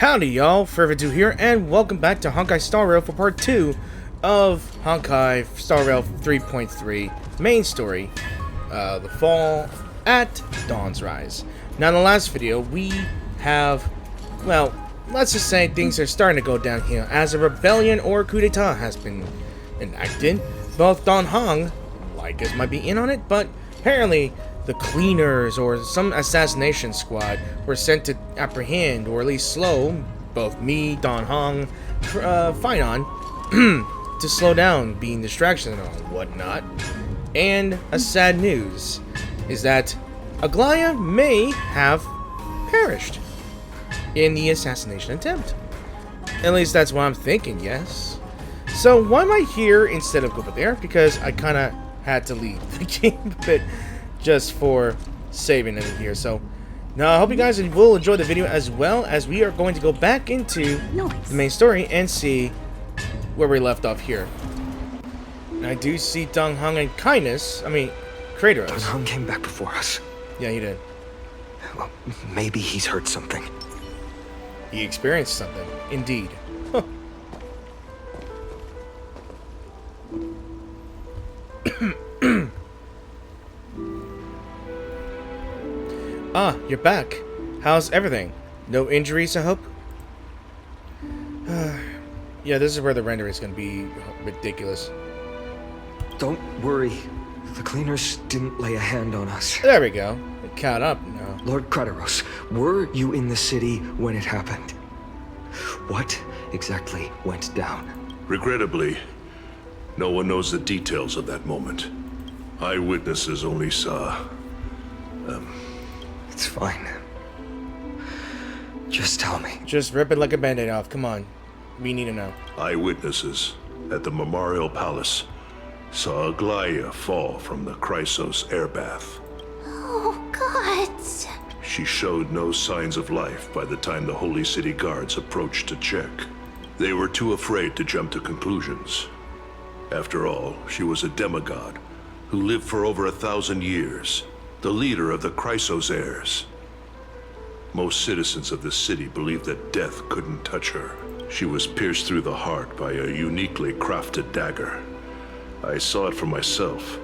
Howdy y'all, Fervid here, and welcome back to Honkai Star Rail for part 2 of Honkai Star Rail 3.3 main story, The Fall at Dawn's Rise. Now in the last video, we have, well, let's just say things are starting to go downhill as a rebellion or coup d'etat has been enacted. Both Dan Heng, like us, might be in on it, but apparently the cleaners or some assassination squad were sent to apprehend or at least slow both me, Dan Heng, Finon to slow down being distractions and whatnot. And a sad news is that Aglaea may have perished in the assassination attempt. At least that's what I'm thinking, yes. So why am I here instead of over there? Because I kind of had to leave the game a bit just for saving it here. So now I hope you guys will enjoy the video as well, as we are going to go back into the main story and see where we left off here. And I do see Dan Heng and Kratos. Dan Heng came back before us. Yeah, he did. Well, maybe he's heard something. He experienced something, indeed. Huh. Ah, you're back. How's everything? No injuries, I hope? Yeah, this is where the render is going to be ridiculous. Don't worry. The cleaners didn't lay a hand on us. There we go. Caught up now. Lord Kratos, were you in the city when it happened? What exactly went down? Regrettably, no one knows the details of that moment. Eyewitnesses only saw... It's fine. Just tell me. Just rip it like a band-aid off. Come on. We need to know. Eyewitnesses at the Memorial Palace saw Aglaea fall from the Chrysos air bath. Oh, God. She showed no signs of life by the time the Holy City guards approached to check. They were too afraid to jump to conclusions. After all, she was a demigod who lived for over 1,000 years, the leader of the Chrysos heirs. Most citizens of the city believed that death couldn't touch her. She was pierced through the heart by a uniquely crafted dagger. I saw it for myself.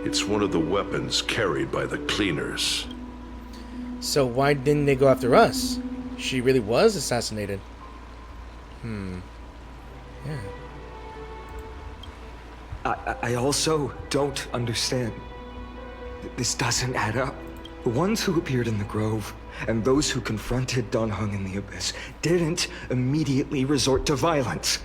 It's one of the weapons carried by the cleaners. So why didn't they go after us? She really was assassinated. Yeah. I also don't understand. This doesn't add up. The ones who appeared in the Grove and those who confronted Dan Heng in the Abyss didn't immediately resort to violence.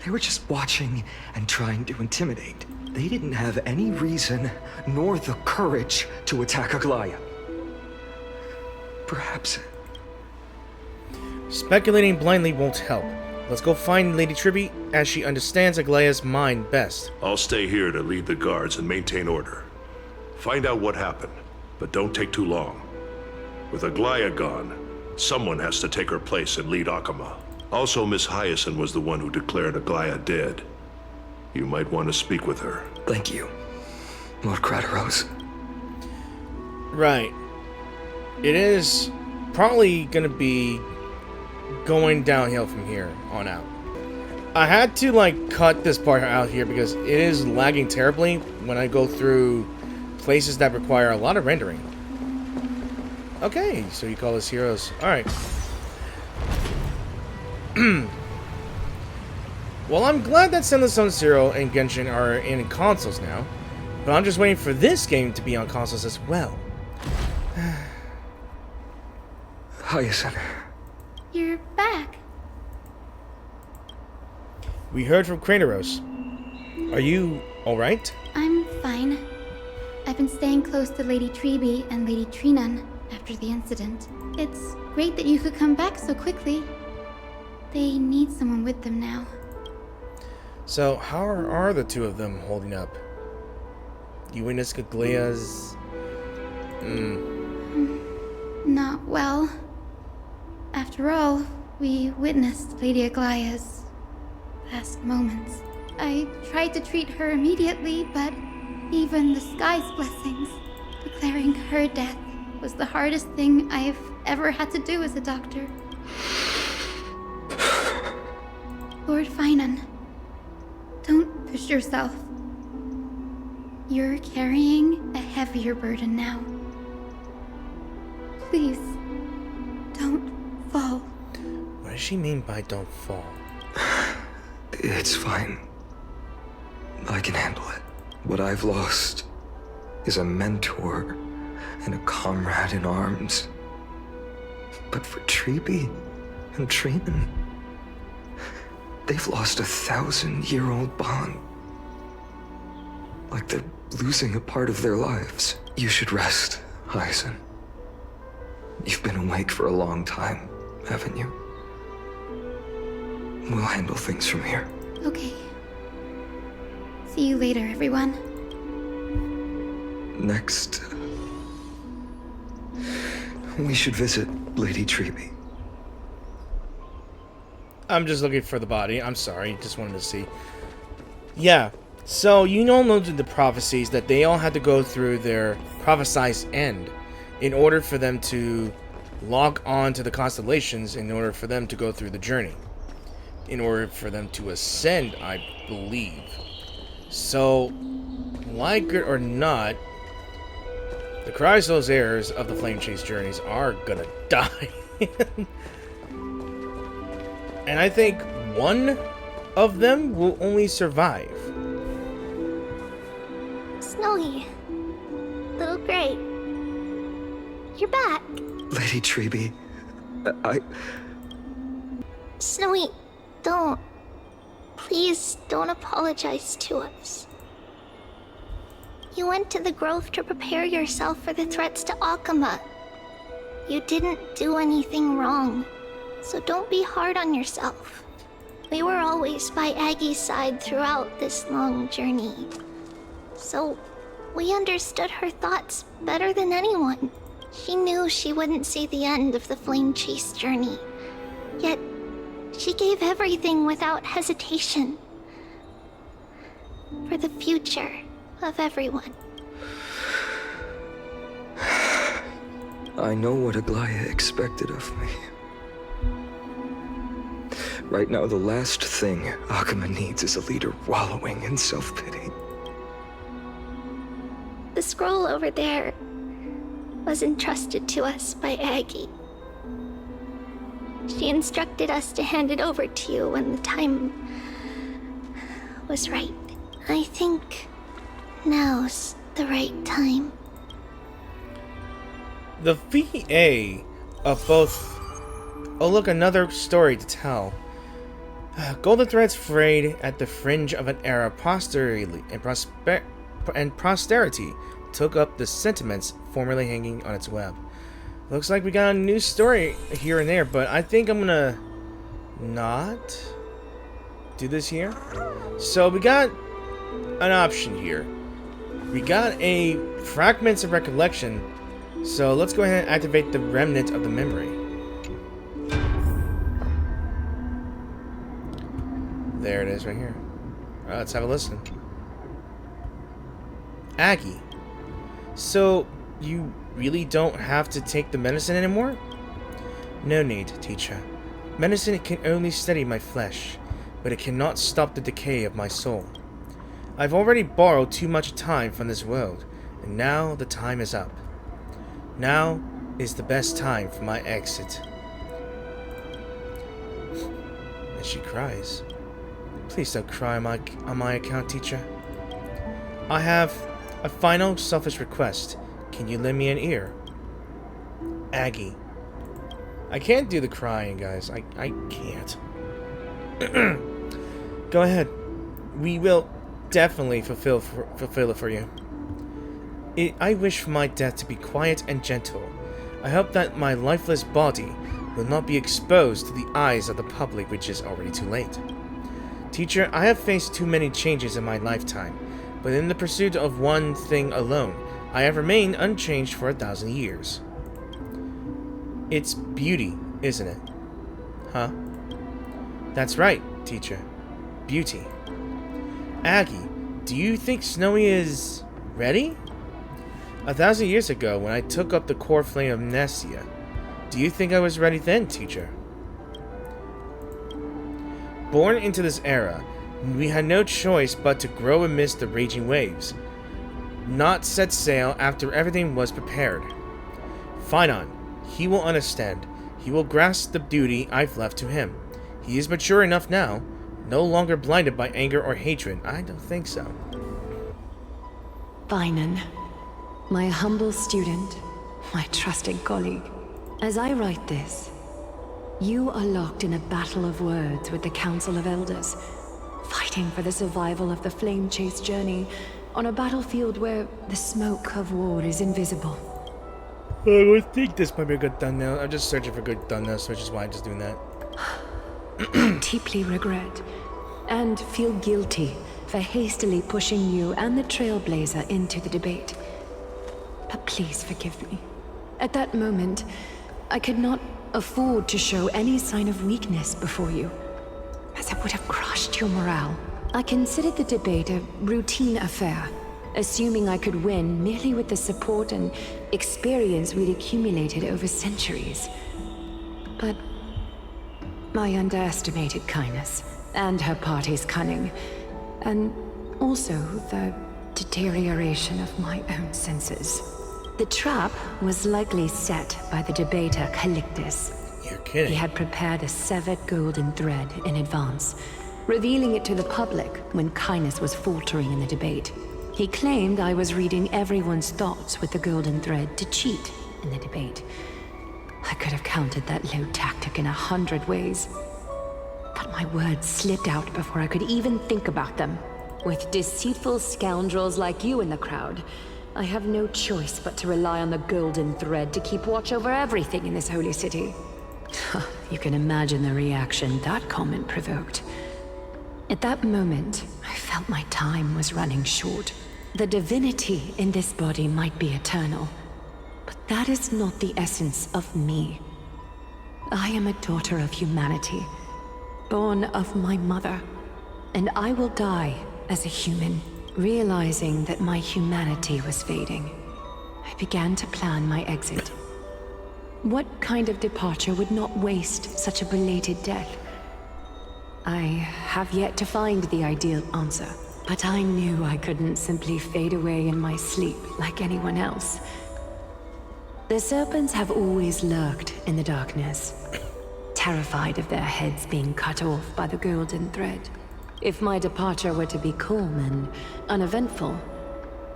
They were just watching and trying to intimidate. They didn't have any reason nor the courage to attack Aglaea. Perhaps... Speculating blindly won't help. Let's go find Lady Tribby, as she understands Aglaea's mind best. I'll stay here to lead the guards and maintain order. Find out what happened, but don't take too long. With Aglaea gone, someone has to take her place and lead Akama. Also, Miss Hyacine was the one who declared Aglaea dead. You might want to speak with her. Thank you, Lord Kratos. Right. It is probably gonna be going downhill from here on out. I had to cut this part out here because it is lagging terribly when I go through places that require a lot of rendering. Okay, so you call us heroes. Alright. Well, I'm glad that Zenless Zone Zero and Genshin are in consoles now, but I'm just waiting for this game to be on consoles as well. Hyacine. You're back. We heard from Kratos. Are you alright? I'm fine. I've been staying close to Lady Treby and Lady Trinan after the incident. It's great that you could come back so quickly. They need someone with them now. So, how are the two of them holding up? You witnessed Aglaea's... Not well. After all, we witnessed Lady Aglaea's last moments. I tried to treat her immediately, but even the sky's blessings, declaring her death, was the hardest thing I've ever had to do as a doctor. Lord Finan, don't push yourself. You're carrying a heavier burden now. Please, don't fall. What does she mean by don't fall? It's fine. I can handle it. What I've lost is a mentor and a comrade in arms. But for Treeby and Treenan, they've lost a 1,000-year-old bond. Like they're losing a part of their lives. You should rest, Hyacine. You've been awake for a long time, haven't you? We'll handle things from here. Okay. See you later, everyone. Next, we should visit Lady Treeby. I'm just looking for the body. I'm sorry. Just wanted to see. Yeah. So, you all know the prophecies that they all had to go through their prophesized end in order for them to log on to the constellations, in order for them to go through the journey. In order for them to ascend, I believe. So, like it or not, the Chrysos heirs of the Flame Chase journeys are gonna die. And I think one of them will only survive. Snowy. Little Gray. You're back. Lady Treeby, Snowy, don't. Please don't apologize to us. You went to the Grove to prepare yourself for the threats to Akama. You didn't do anything wrong, so don't be hard on yourself. We were always by Aggie's side throughout this long journey. So, we understood her thoughts better than anyone. She knew she wouldn't see the end of the Flame Chase journey. Yet, she gave everything without hesitation. For the future of everyone. I know what Aglaea expected of me. Right now, the last thing Akama needs is a leader wallowing in self-pity. The scroll over there was entrusted to us by Aggie. She instructed us to hand it over to you when the time was right. I think now's the right time. The VA of both... Oh look, another story to tell. Golden threads frayed at the fringe of an era posterity and posterity took up the sentiments formerly hanging on its web. Looks like we got a new story here and there, but I think I'm gonna not do this here. So we got an option here. We got a fragments of recollection, so let's go ahead and activate the remnant of the memory. There it is right here. Alright, let's have a listen. Aggie. So, you really don't have to take the medicine anymore? No need, teacher. Medicine can only steady my flesh, but it cannot stop the decay of my soul. I've already borrowed too much time from this world, and now the time is up. Now is the best time for my exit. And she cries. Please don't cry on my account, teacher. I have a final selfish request. Can you lend me an ear? Aggie. I can't do the crying, guys. I can't. Go ahead. We will definitely fulfill it for you. I wish for my death to be quiet and gentle. I hope that my lifeless body will not be exposed to the eyes of the public, which is already too late. Teacher, I have faced too many changes in my lifetime, but in the pursuit of one thing alone, I have remained unchanged for 1,000 years. It's beauty, isn't it? Huh? That's right, teacher. Beauty. Aggie, do you think Snowy is ready? 1,000 years ago, when I took up the core flame of Amnesia, do you think I was ready then, teacher? Born into this era, we had no choice but to grow amidst the raging waves, not set sail after everything was prepared. Finon, he will understand. He will grasp the duty I've left to him. He is mature enough now, no longer blinded by anger or hatred. I don't think so. Finon, my humble student, my trusted colleague. As I write this, you are locked in a battle of words with the Council of Elders, fighting for the survival of the flame-chased journey on a battlefield where the smoke of war is invisible. I think this might be a good thumbnail. I'm just searching for good thumbnails, which is why I'm just doing that. I deeply regret and feel guilty for hastily pushing you and the Trailblazer into the debate. But please forgive me. At that moment, I could not afford to show any sign of weakness before you, as it would have crushed your morale. I considered the debate a routine affair, assuming I could win merely with the support and experience we'd accumulated over centuries. But I underestimated Kindness and her party's cunning, and also the deterioration of my own senses. The trap was likely set by the debater Calictus. You're kidding. He had prepared a severed golden thread in advance, revealing it to the public when Kindness was faltering in the debate. He claimed I was reading everyone's thoughts with the golden thread to cheat in the debate. I could have countered that low tactic in 100 ways. But my words slipped out before I could even think about them. With deceitful scoundrels like you in the crowd, I have no choice but to rely on the golden thread to keep watch over everything in this holy city. You can imagine the reaction that comment provoked. At that moment, I felt my time was running short. The divinity in this body might be eternal, but that is not the essence of me. I am a daughter of humanity, born of my mother, and I will die as a human. Realizing that my humanity was fading, I began to plan my exit. What kind of departure would not waste such a belated death? I have yet to find the ideal answer, but I knew I couldn't simply fade away in my sleep like anyone else. The serpents have always lurked in the darkness, terrified of their heads being cut off by the golden thread. If my departure were to be calm and uneventful,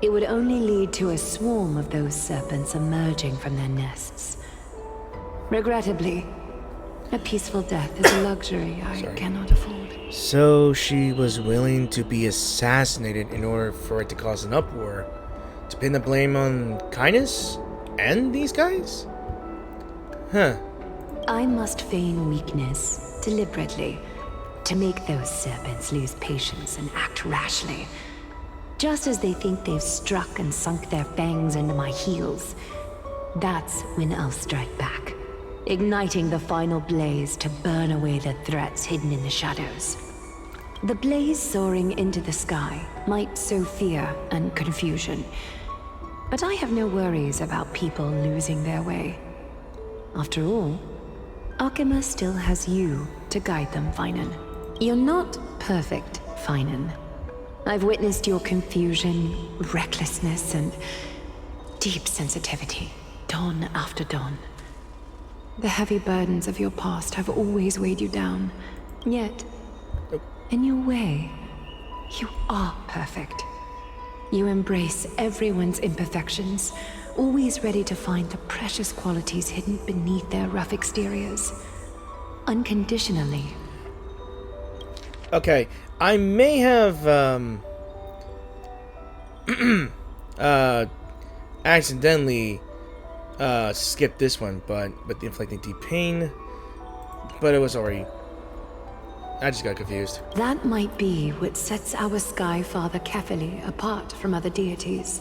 it would only lead to a swarm of those serpents emerging from their nests. Regrettably, a peaceful death is a luxury I cannot afford. So she was willing to be assassinated in order for it to cause an uproar, to pin the blame on Kindness and these guys? Huh. I must feign weakness deliberately, to make those serpents lose patience and act rashly. Just as they think they've struck and sunk their fangs into my heels, that's when I'll strike back, igniting the final blaze to burn away the threats hidden in the shadows. The blaze soaring into the sky might sow fear and confusion, but I have no worries about people losing their way. After all, Alchema still has you to guide them, Finon. You're not perfect, Finon. I've witnessed your confusion, recklessness, and deep sensitivity, dawn after dawn. The heavy burdens of your past have always weighed you down. Yet, in your way, you are perfect. You embrace everyone's imperfections, always ready to find the precious qualities hidden beneath their rough exteriors. Unconditionally. Okay, I may have accidentally skipped this one, but the inflicting deep pain, but it was already. I just got confused. That might be what sets our Sky Father Kefili apart from other deities.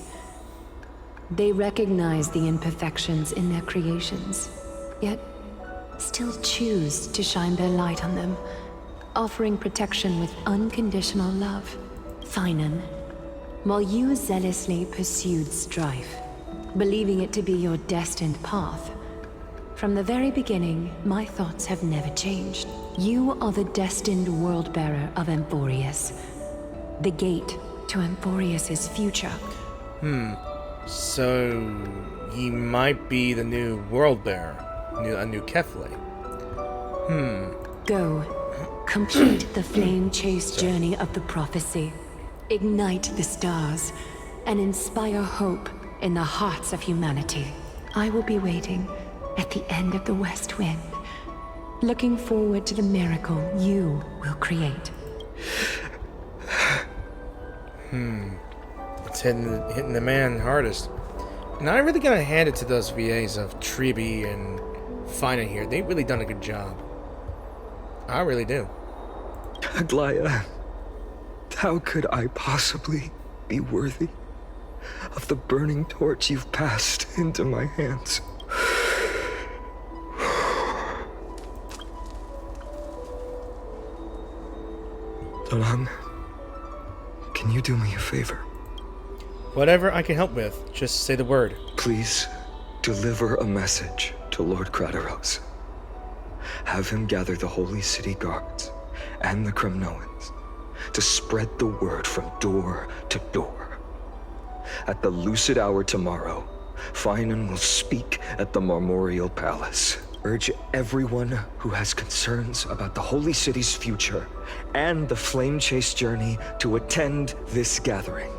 They recognize the imperfections in their creations, yet still choose to shine their light on them, offering protection with unconditional love. Finon, while you zealously pursued strife, believing it to be your destined path, From the very beginning, my thoughts have never changed. You are the destined world-bearer of Amphorius. The gate to Amphorius's future. So, he might be the new world bearer, a new Kefle. Go. Complete the flame-chased journey of the prophecy. Ignite the stars, and inspire hope in the hearts of humanity. I will be waiting at the end of the West Wind, looking forward to the miracle you will create. It's hitting the man hardest. And I really gotta hand it to those VAs of Tribi and Fina here. They've really done a good job. I really do. Aglaea, how could I possibly be worthy of the burning torch you've passed into my hands? Donhung, can you do me a favor? Whatever I can help with, just say the word. Please deliver a message to Lord Krateros. Have him gather the Holy City guards and the Kremnoans to spread the word from door to door. At the lucid hour tomorrow, Finan will speak at the Marmorial Palace. Urge everyone who has concerns about the Holy City's future and the Flame Chase journey to attend this gathering.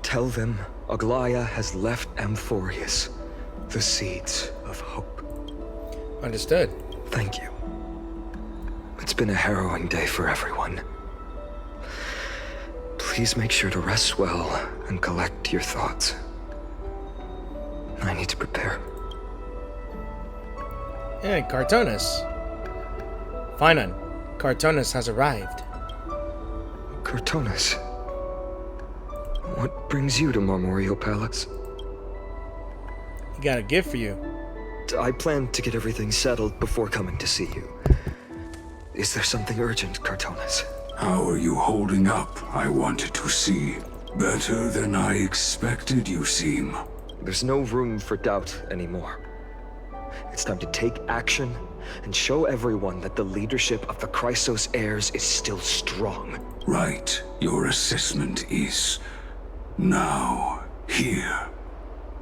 Tell them Aglaea has left Amphorius the seeds of hope. Understood. Thank you. It's been a harrowing day for everyone. Please make sure to rest well and collect your thoughts. I need to prepare. Hey, Cartonis. Finan, Cartonis has arrived. Cartonis, what brings you to Marmorial Palace? He got a gift for you. I planned to get everything settled before coming to see you. Is there something urgent, Cartonis? How are you holding up, I wanted to see. Better than I expected, you seem. There's no room for doubt anymore. It's time to take action and show everyone that the leadership of the Chrysos heirs is still strong. Right, your assessment is. Now, here.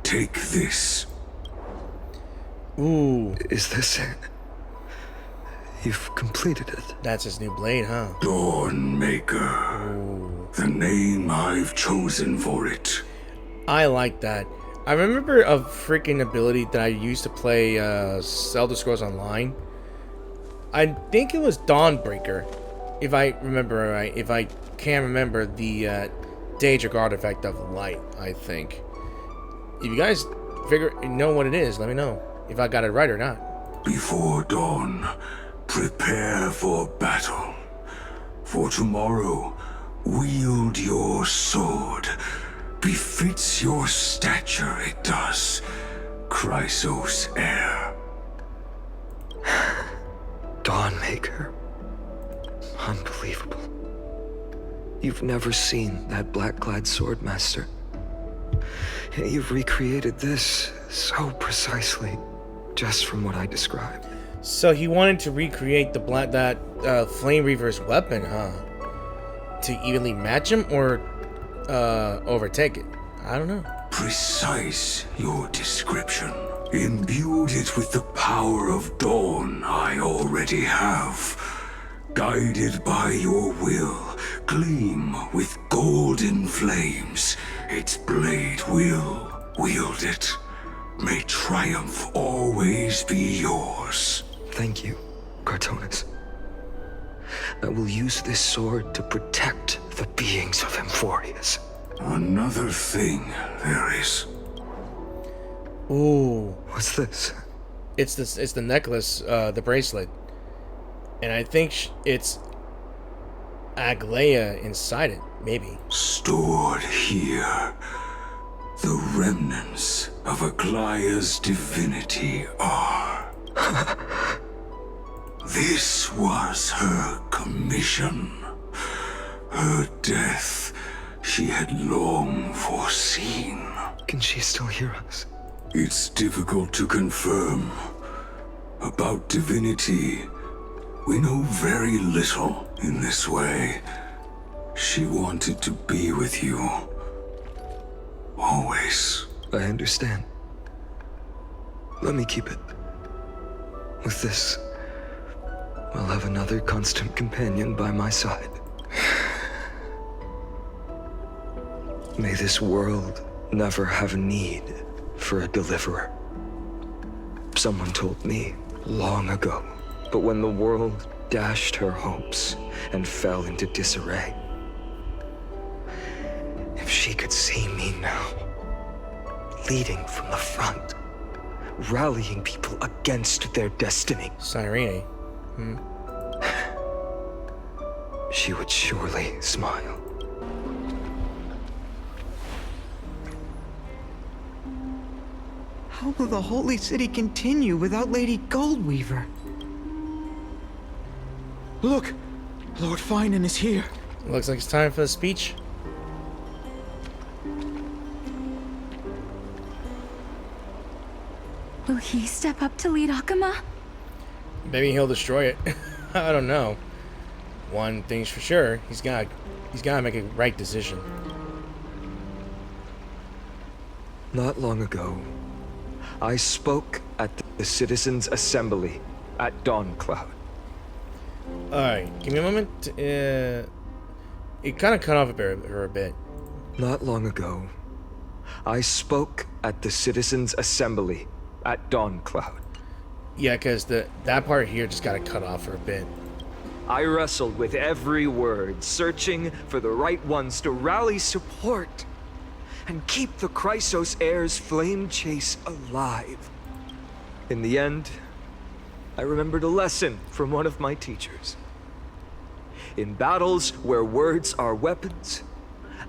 Take this. Ooh, Is this it? You've completed it. that's his new blade, huh? Dawnmaker. Ooh. The name I've chosen for it. I like that. I remember a freaking ability that I used to play Elder Scrolls Online. I think it was Dawnbreaker, if I remember right. If I can remember the Daedric artifact of light, I think. If you guys know what it is, let me know if I got it right or not. Before dawn, prepare for battle. For tomorrow, wield your sword. Befits your stature, it does. Chrysos heir. Dawnmaker. Unbelievable. You've never seen that black-clad swordmaster. You've recreated this so precisely, just from what I described. So he wanted to recreate that Flame Reaver's weapon, huh? To evenly match him or overtake it? I don't know. Precise, your description. Imbued it with the power of dawn I already have. Guided by your will, gleam with golden flames. Its blade will wield it. May triumph always be yours. Thank you, Cartonis. I will use this sword to protect the beings of Amphorius. Another thing there is. Ooh, What's this? it's the necklace, the bracelet, and I think it's Aglaea inside it, maybe. Stored here, the remnants of Aglaea's divinity are. This was her commission. Her death she had long foreseen. Can she still hear us? It's difficult to confirm. about divinity. We know very little in this way. She wanted to be with you. Always. I understand. Let me keep it. With this, I'll have another constant companion by my side. May this world never have need for a deliverer. Someone told me long ago, but when the world dashed her hopes and fell into disarray, if she could see me now, leading from the front, rallying people against their destiny, Cyrene. she would surely smile. How will the Holy City continue without Lady Goldweaver? Look! Lord Finan is here. Looks like it's time for the speech. Will he step up to lead Akama? Maybe he'll destroy it. I don't know. One thing's for sure, he's gotta make a right decision. Not long ago, I spoke at the Citizens' Assembly at Dawncloud. Alright, give me a moment. It kind of cut off her a bit. Not long ago, I spoke at the Citizens' Assembly at Dawncloud. Yeah, because that part here just got cut off for a bit. I wrestled with every word, searching for the right ones to rally support and keep the Chrysos heir's flame chase alive. In the end, I remembered a lesson from one of my teachers. In battles where words are weapons,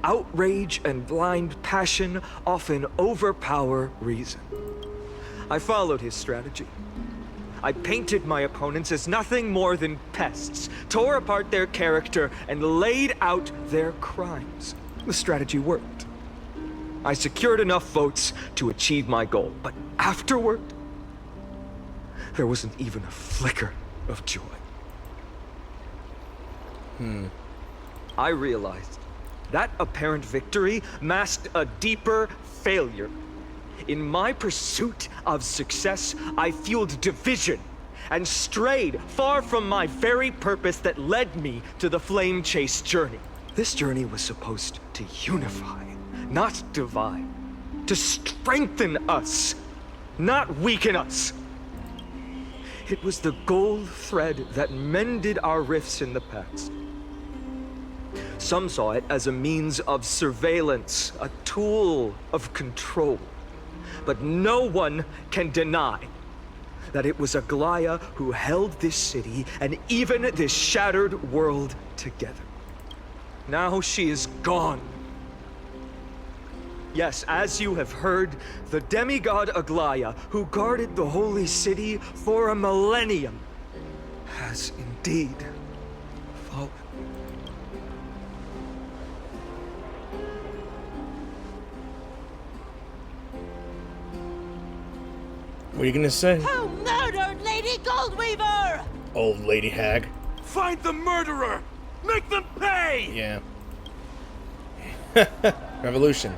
outrage and blind passion often overpower reason. I followed his strategy. I painted my opponents as nothing more than pests, tore apart their character, and laid out their crimes. The strategy worked. I secured enough votes to achieve my goal, but afterward, there wasn't even a flicker of joy. I realized that apparent victory masked a deeper failure. In my pursuit of success, I fueled division and strayed far from my very purpose that led me to the flame chase journey. This journey was supposed to unify, not divide, to strengthen us, not weaken us. It was the gold thread that mended our rifts in the past. Some saw it as a means of surveillance, a tool of control. But no one can deny that it was Aglaea who held this city and even this shattered world together. Now she is gone. Yes, as you have heard, the demigod Aglaea, who guarded the holy city for a millennium, has indeed fallen. What are you gonna say? Who murdered Lady Goldweaver? Old lady hag. Find the murderer! Make them pay! Yeah. Revolution.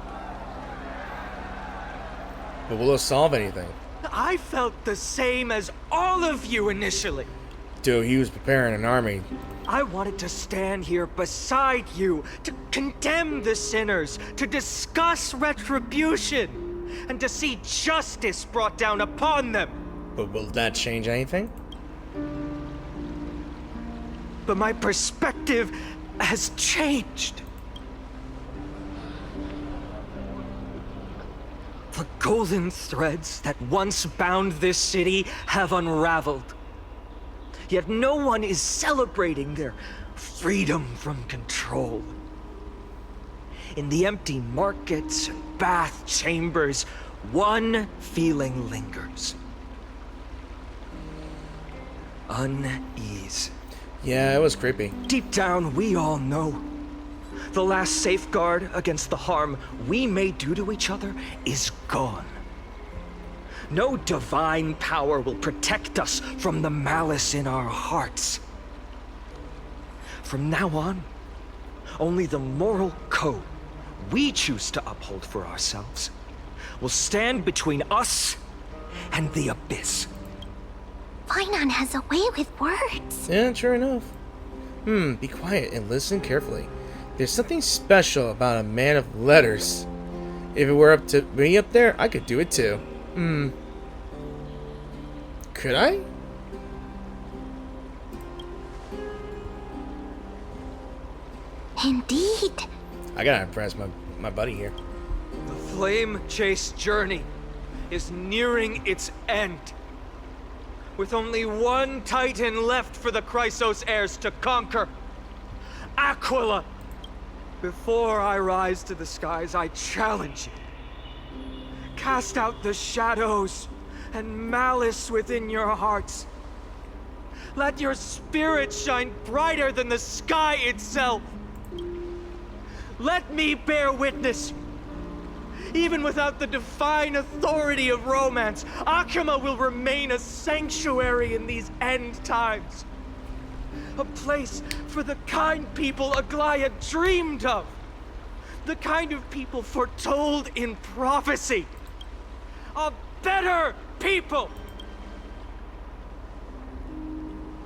But will it solve anything? I felt the same as all of you initially. Dude, he was preparing an army. I wanted to stand here beside you, to condemn the sinners, to discuss retribution, and to see justice brought down upon them. But will that change anything? But my perspective has changed. The golden threads that once bound this city have unraveled. Yet no one is celebrating their freedom from control. In the empty markets and bath chambers, one feeling lingers. Unease. Yeah, it was creepy. Deep down, we all know the last safeguard against the harm we may do to each other is gone. No divine power will protect us from the malice in our hearts. From now on, only the moral code we choose to uphold for ourselves will stand between us and the abyss. Fainan has a way with words. Yeah, sure enough. Be quiet and listen carefully. There's something special about a man of letters. If it were up to me up there, I could do it too. Could I? Indeed. I gotta impress my buddy here. The flame chase journey is nearing its end. With only one Titan left for the Chrysos heirs to conquer. Aquila! Before I rise to the skies, I challenge you. Cast out the shadows and malice within your hearts. Let your spirit shine brighter than the sky itself. Let me bear witness. Even without the divine authority of romance, Akama will remain a sanctuary in these end times. A place for the kind people Aglaea dreamed of. The kind of people foretold in prophecy. A better people!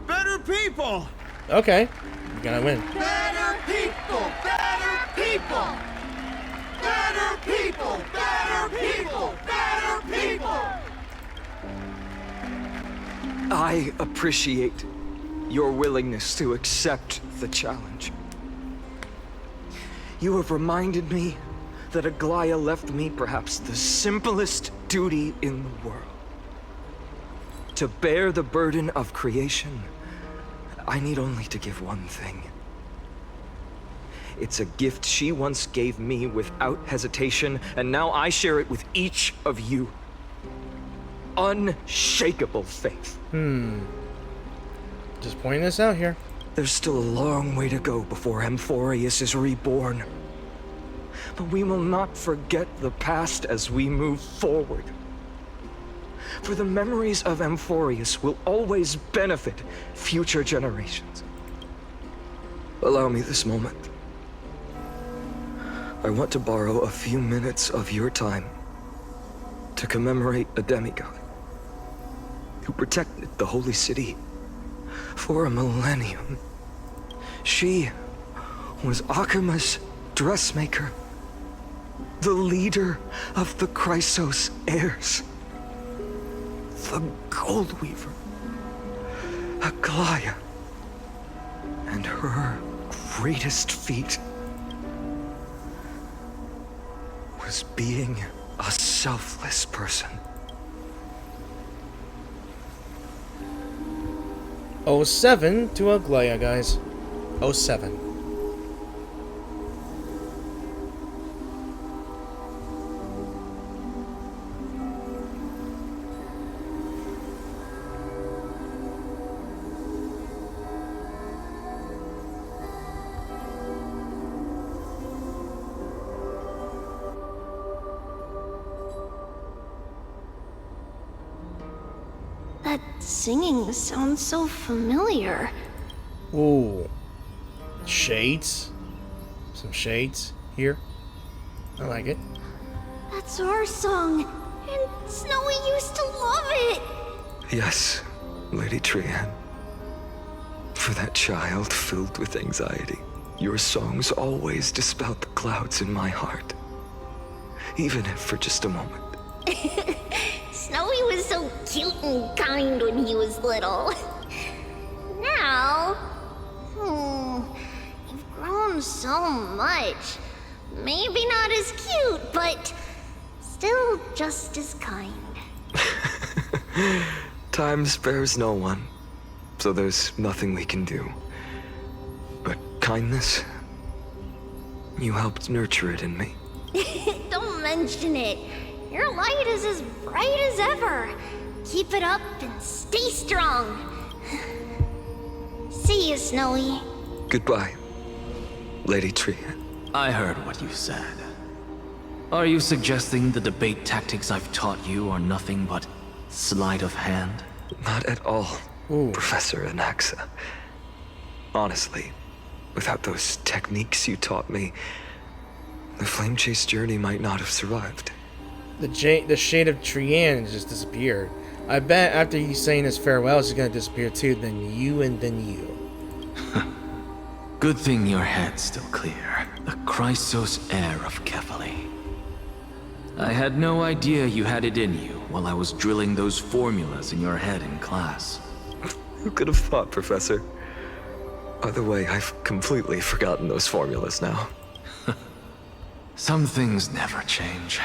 Better people! Okay, you gotta win. Better people! Better people! Better people! Better people! Better people! I appreciate your willingness to accept the challenge. You have reminded me that Aglaea left me perhaps the simplest duty in the world. To bear the burden of creation, I need only to give one thing. It's a gift she once gave me without hesitation, and now I share it with each of you. Unshakable faith. Just pointing this out here. There's still a long way to go before Amphorius is reborn. But we will not forget the past as we move forward. For the memories of Amphorius will always benefit future generations. Allow me this moment. I want to borrow a few minutes of your time to commemorate a demigod who protected the holy city for a millennium. She was Akama's dressmaker, the leader of the Chrysos heirs, the Gold Weaver, Aglaea, and her greatest feat was being a selfless person. 07 to Aglaea, guys. 07. That singing sounds so familiar. Ooh. Shades. Some shades here. I like it. That's our song, and Snowy used to love it. Yes, Lady Trian. For that child filled with anxiety, your songs always dispelled the clouds in my heart. Even if for just a moment. Snowy was so cute and kind when he was little. Now, you've grown so much. Maybe not as cute, but still just as kind. Time spares no one, so there's nothing we can do. But kindness, you helped nurture it in me. Don't mention it. Your light is as bright as ever. Keep it up and stay strong. See you, Snowy. Goodbye, Lady Trian. I heard what you said. Are you suggesting the debate tactics I've taught you are nothing but sleight of hand? Not at all, Ooh. Professor Anaxa. Honestly, without those techniques you taught me, the Flame Chase journey might not have survived. The shade of Trian just disappeared. I bet after he's saying his farewells, he's gonna disappear too. Then you, and then you. Good thing your head's still clear. The Chrysos heir of Kefali. I had no idea you had it in you while I was drilling those formulas in your head in class. Who could have thought, Professor? By the way, I've completely forgotten those formulas now. Some things never change.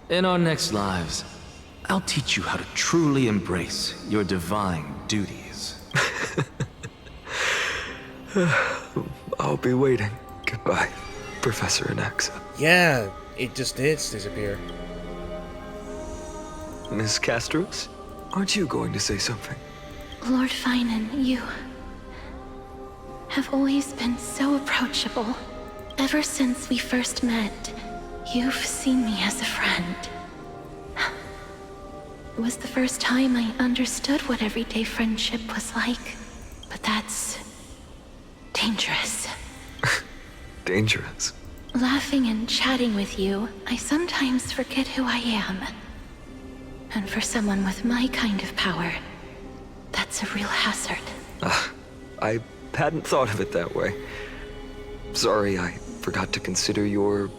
In our next lives, I'll teach you how to truly embrace your divine duties. I'll be waiting. Goodbye, Professor Anaxa. Yeah, it just did disappear. Miss Castros, aren't you going to say something? Lord Finan, you have always been so approachable. Ever since we first met, you've seen me as a friend. It was the first time I understood what everyday friendship was like. But that's dangerous. Dangerous? Laughing and chatting with you, I sometimes forget who I am. And for someone with my kind of power, that's a real hazard. I hadn't thought of it that way. Sorry, I forgot to consider your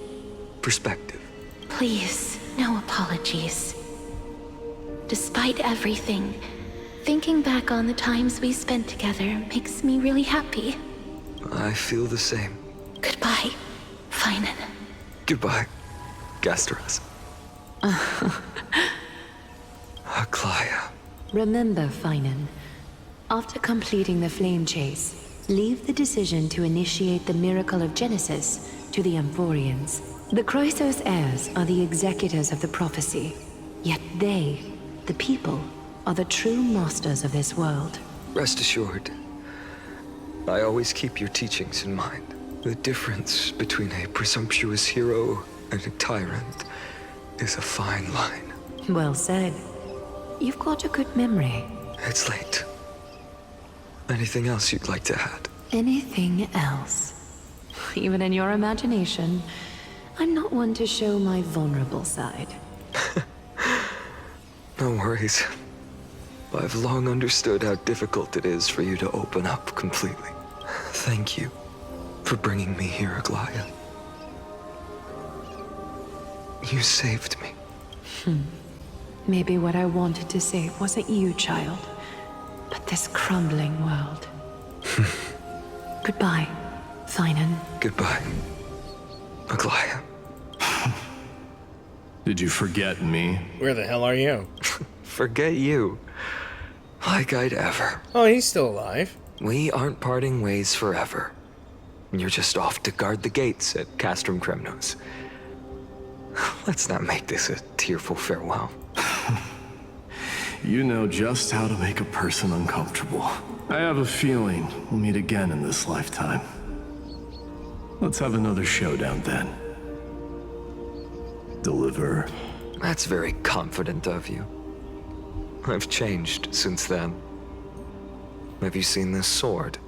perspective. Please, no apologies. Despite everything, thinking back on the times we spent together makes me really happy. I feel the same. Goodbye, Finan. Goodbye, Gastros. Aglaea. Remember, Finan, after completing the Flame Chase, leave the decision to initiate the miracle of Genesis to the Amphorians. The Chrysos heirs are the executors of the prophecy, yet they, the people, are the true masters of this world. Rest assured, I always keep your teachings in mind. The difference between a presumptuous hero and a tyrant is a fine line. Well said. You've got a good memory. It's late. Anything else you'd like to add? Anything else? Even in your imagination, I'm not one to show my vulnerable side. No worries. I've long understood how difficult it is for you to open up completely. Thank you for bringing me here, Aglaea. You saved me. Maybe what I wanted to save wasn't you, child, but this crumbling world. Goodbye, Finan. Goodbye, Aglaea. Did you forget me? Where the hell are you? Forget you. Like I'd ever. Oh, he's still alive. We aren't parting ways forever. You're just off to guard the gates at Castrum Kremnos. Let's not make this a tearful farewell. You know just how to make a person uncomfortable. I have a feeling we'll meet again in this lifetime. Let's have another showdown then. Deliver. That's very confident of you. I've changed since then. Have you seen this sword?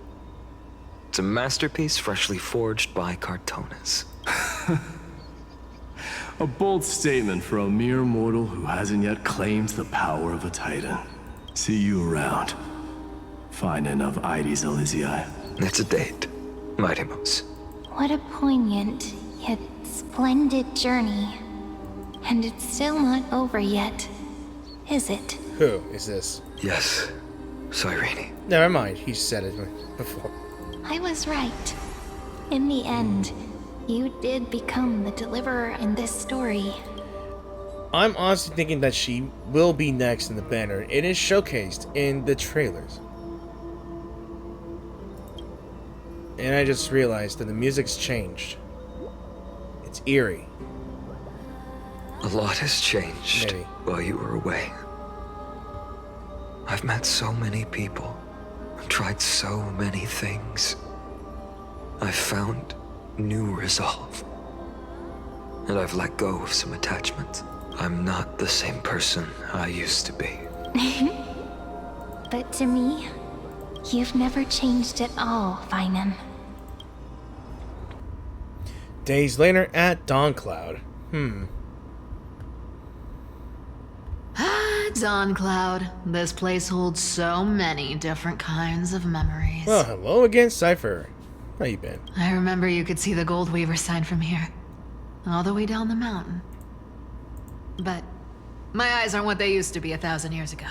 It's a masterpiece freshly forged by Cartonis. A bold statement for a mere mortal who hasn't yet claimed the power of a titan. See you around. Finan of Ides Elysiae. It's a date, Mightimos. What a poignant, yet splendid journey. And it's still not over yet, is it? Who is this? Yes, Cyrene. Never mind, he said it before. I was right. In the end, you did become the deliverer in this story. I'm honestly thinking that she will be next in the banner. It is showcased in the trailers. And I just realized that the music's changed. It's eerie. A lot has changed Maybe. while you were away. I've met so many people. I've tried so many things. I've found new resolve. and I've let go of some attachment. I'm not the same person I used to be. But to me, you've never changed at all, Vinem. Days later at Dawncloud. Dawncloud. This place holds so many different kinds of memories. Well, hello again, Cypher. How you been? I remember you could see the Gold Weaver sign from here, all the way down the mountain. But my eyes aren't what they used to be 1,000 years ago.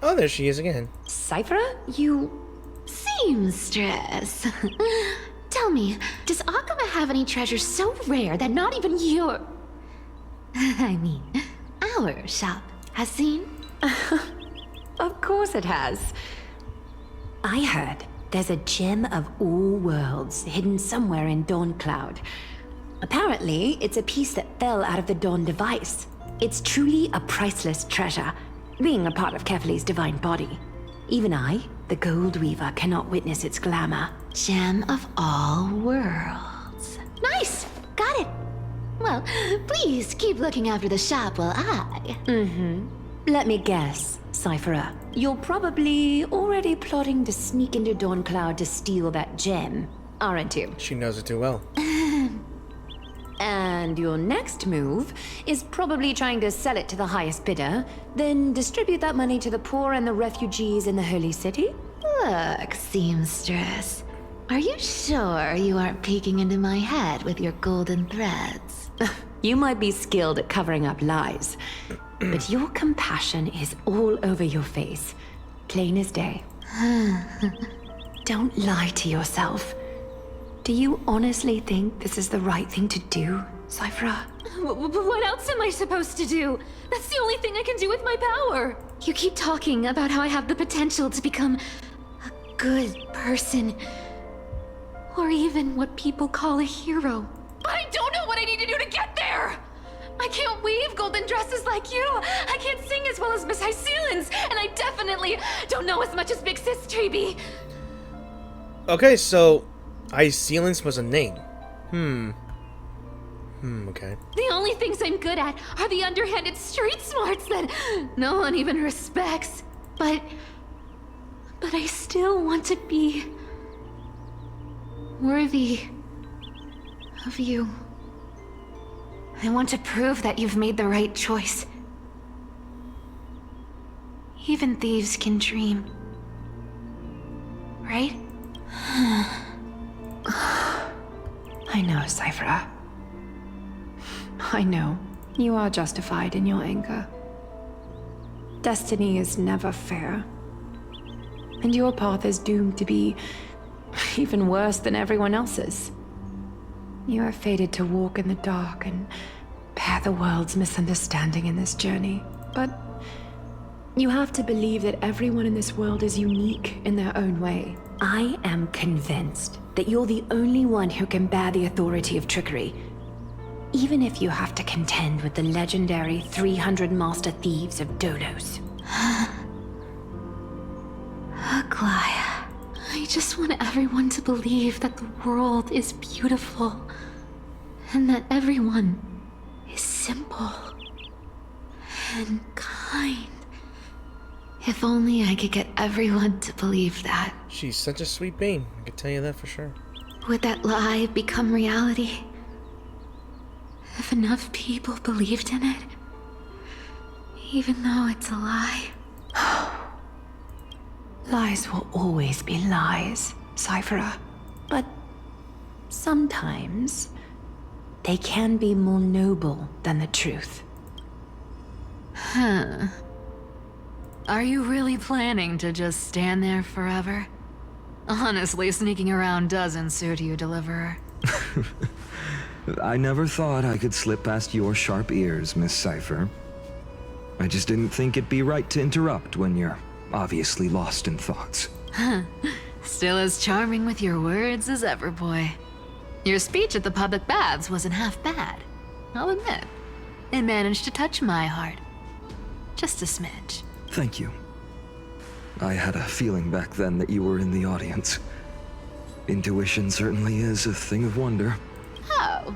Oh, there she is again. Cyphera, you... Seamstress. Tell me, does Aglaea have any treasures so rare that not even your... I mean, our shop has seen? Of course it has. I heard there's a gem of all worlds hidden somewhere in Dawncloud. Apparently, it's a piece that fell out of the Dawn device. It's truly a priceless treasure, being a part of Kefali's divine body. Even I, the Gold Weaver, cannot witness its glamour. Gem of all worlds. Nice! Got it! Well, please keep looking after the shop while I... Let me guess, Cyphera. You're probably already plotting to sneak into Dawncloud to steal that gem, aren't you? She knows it too well. And your next move is probably trying to sell it to the highest bidder, then distribute that money to the poor and the refugees in the Holy City? Look, Seamstress. Are you sure you aren't peeking into my head with your golden threads? You might be skilled at covering up lies, but your compassion is all over your face, plain as day. Don't lie to yourself. Do you honestly think this is the right thing to do, Cyphera? What else am I supposed to do? That's the only thing I can do with my power. You keep talking about how I have the potential to become a good person, or even what people call a hero. But I don't know what I need to do to get there! I can't weave golden dresses like you! I can't sing as well as Miss Hyacine, and I definitely don't know as much as Big Sis Treeby. Okay, so Hyacine was a name. Okay. The only things I'm good at are the underhanded street smarts that no one even respects. But I still want to be worthy of you. I want to prove that you've made the right choice. Even thieves can dream. Right? I know, Cyphera. I know. You are justified in your anger. Destiny is never fair. And your path is doomed to be even worse than everyone else's. You are fated to walk in the dark and bear the world's misunderstanding in this journey. But you have to believe that everyone in this world is unique in their own way. I am convinced that you're the only one who can bear the authority of trickery, even if you have to contend with the legendary 300 master thieves of Dolos. Aglaea. I just want everyone to believe that the world is beautiful, and that everyone is simple and kind. If only I could get everyone to believe that. She's such a sweet being, I can tell you that for sure. Would that lie become reality? If enough people believed in it, even though it's a lie. Lies will always be lies, Cyphera. But sometimes they can be more noble than the truth. Are you really planning to just stand there forever? Honestly, sneaking around doesn't suit you, Deliverer. I never thought I could slip past your sharp ears, Miss Cypher. I just didn't think it'd be right to interrupt when you're obviously lost in thoughts. Still as charming with your words as ever, boy. Your speech at the public baths wasn't half bad, I'll admit. It managed to touch my heart. Just a smidge. Thank you. I had a feeling back then that you were in the audience. Intuition certainly is a thing of wonder. Oh,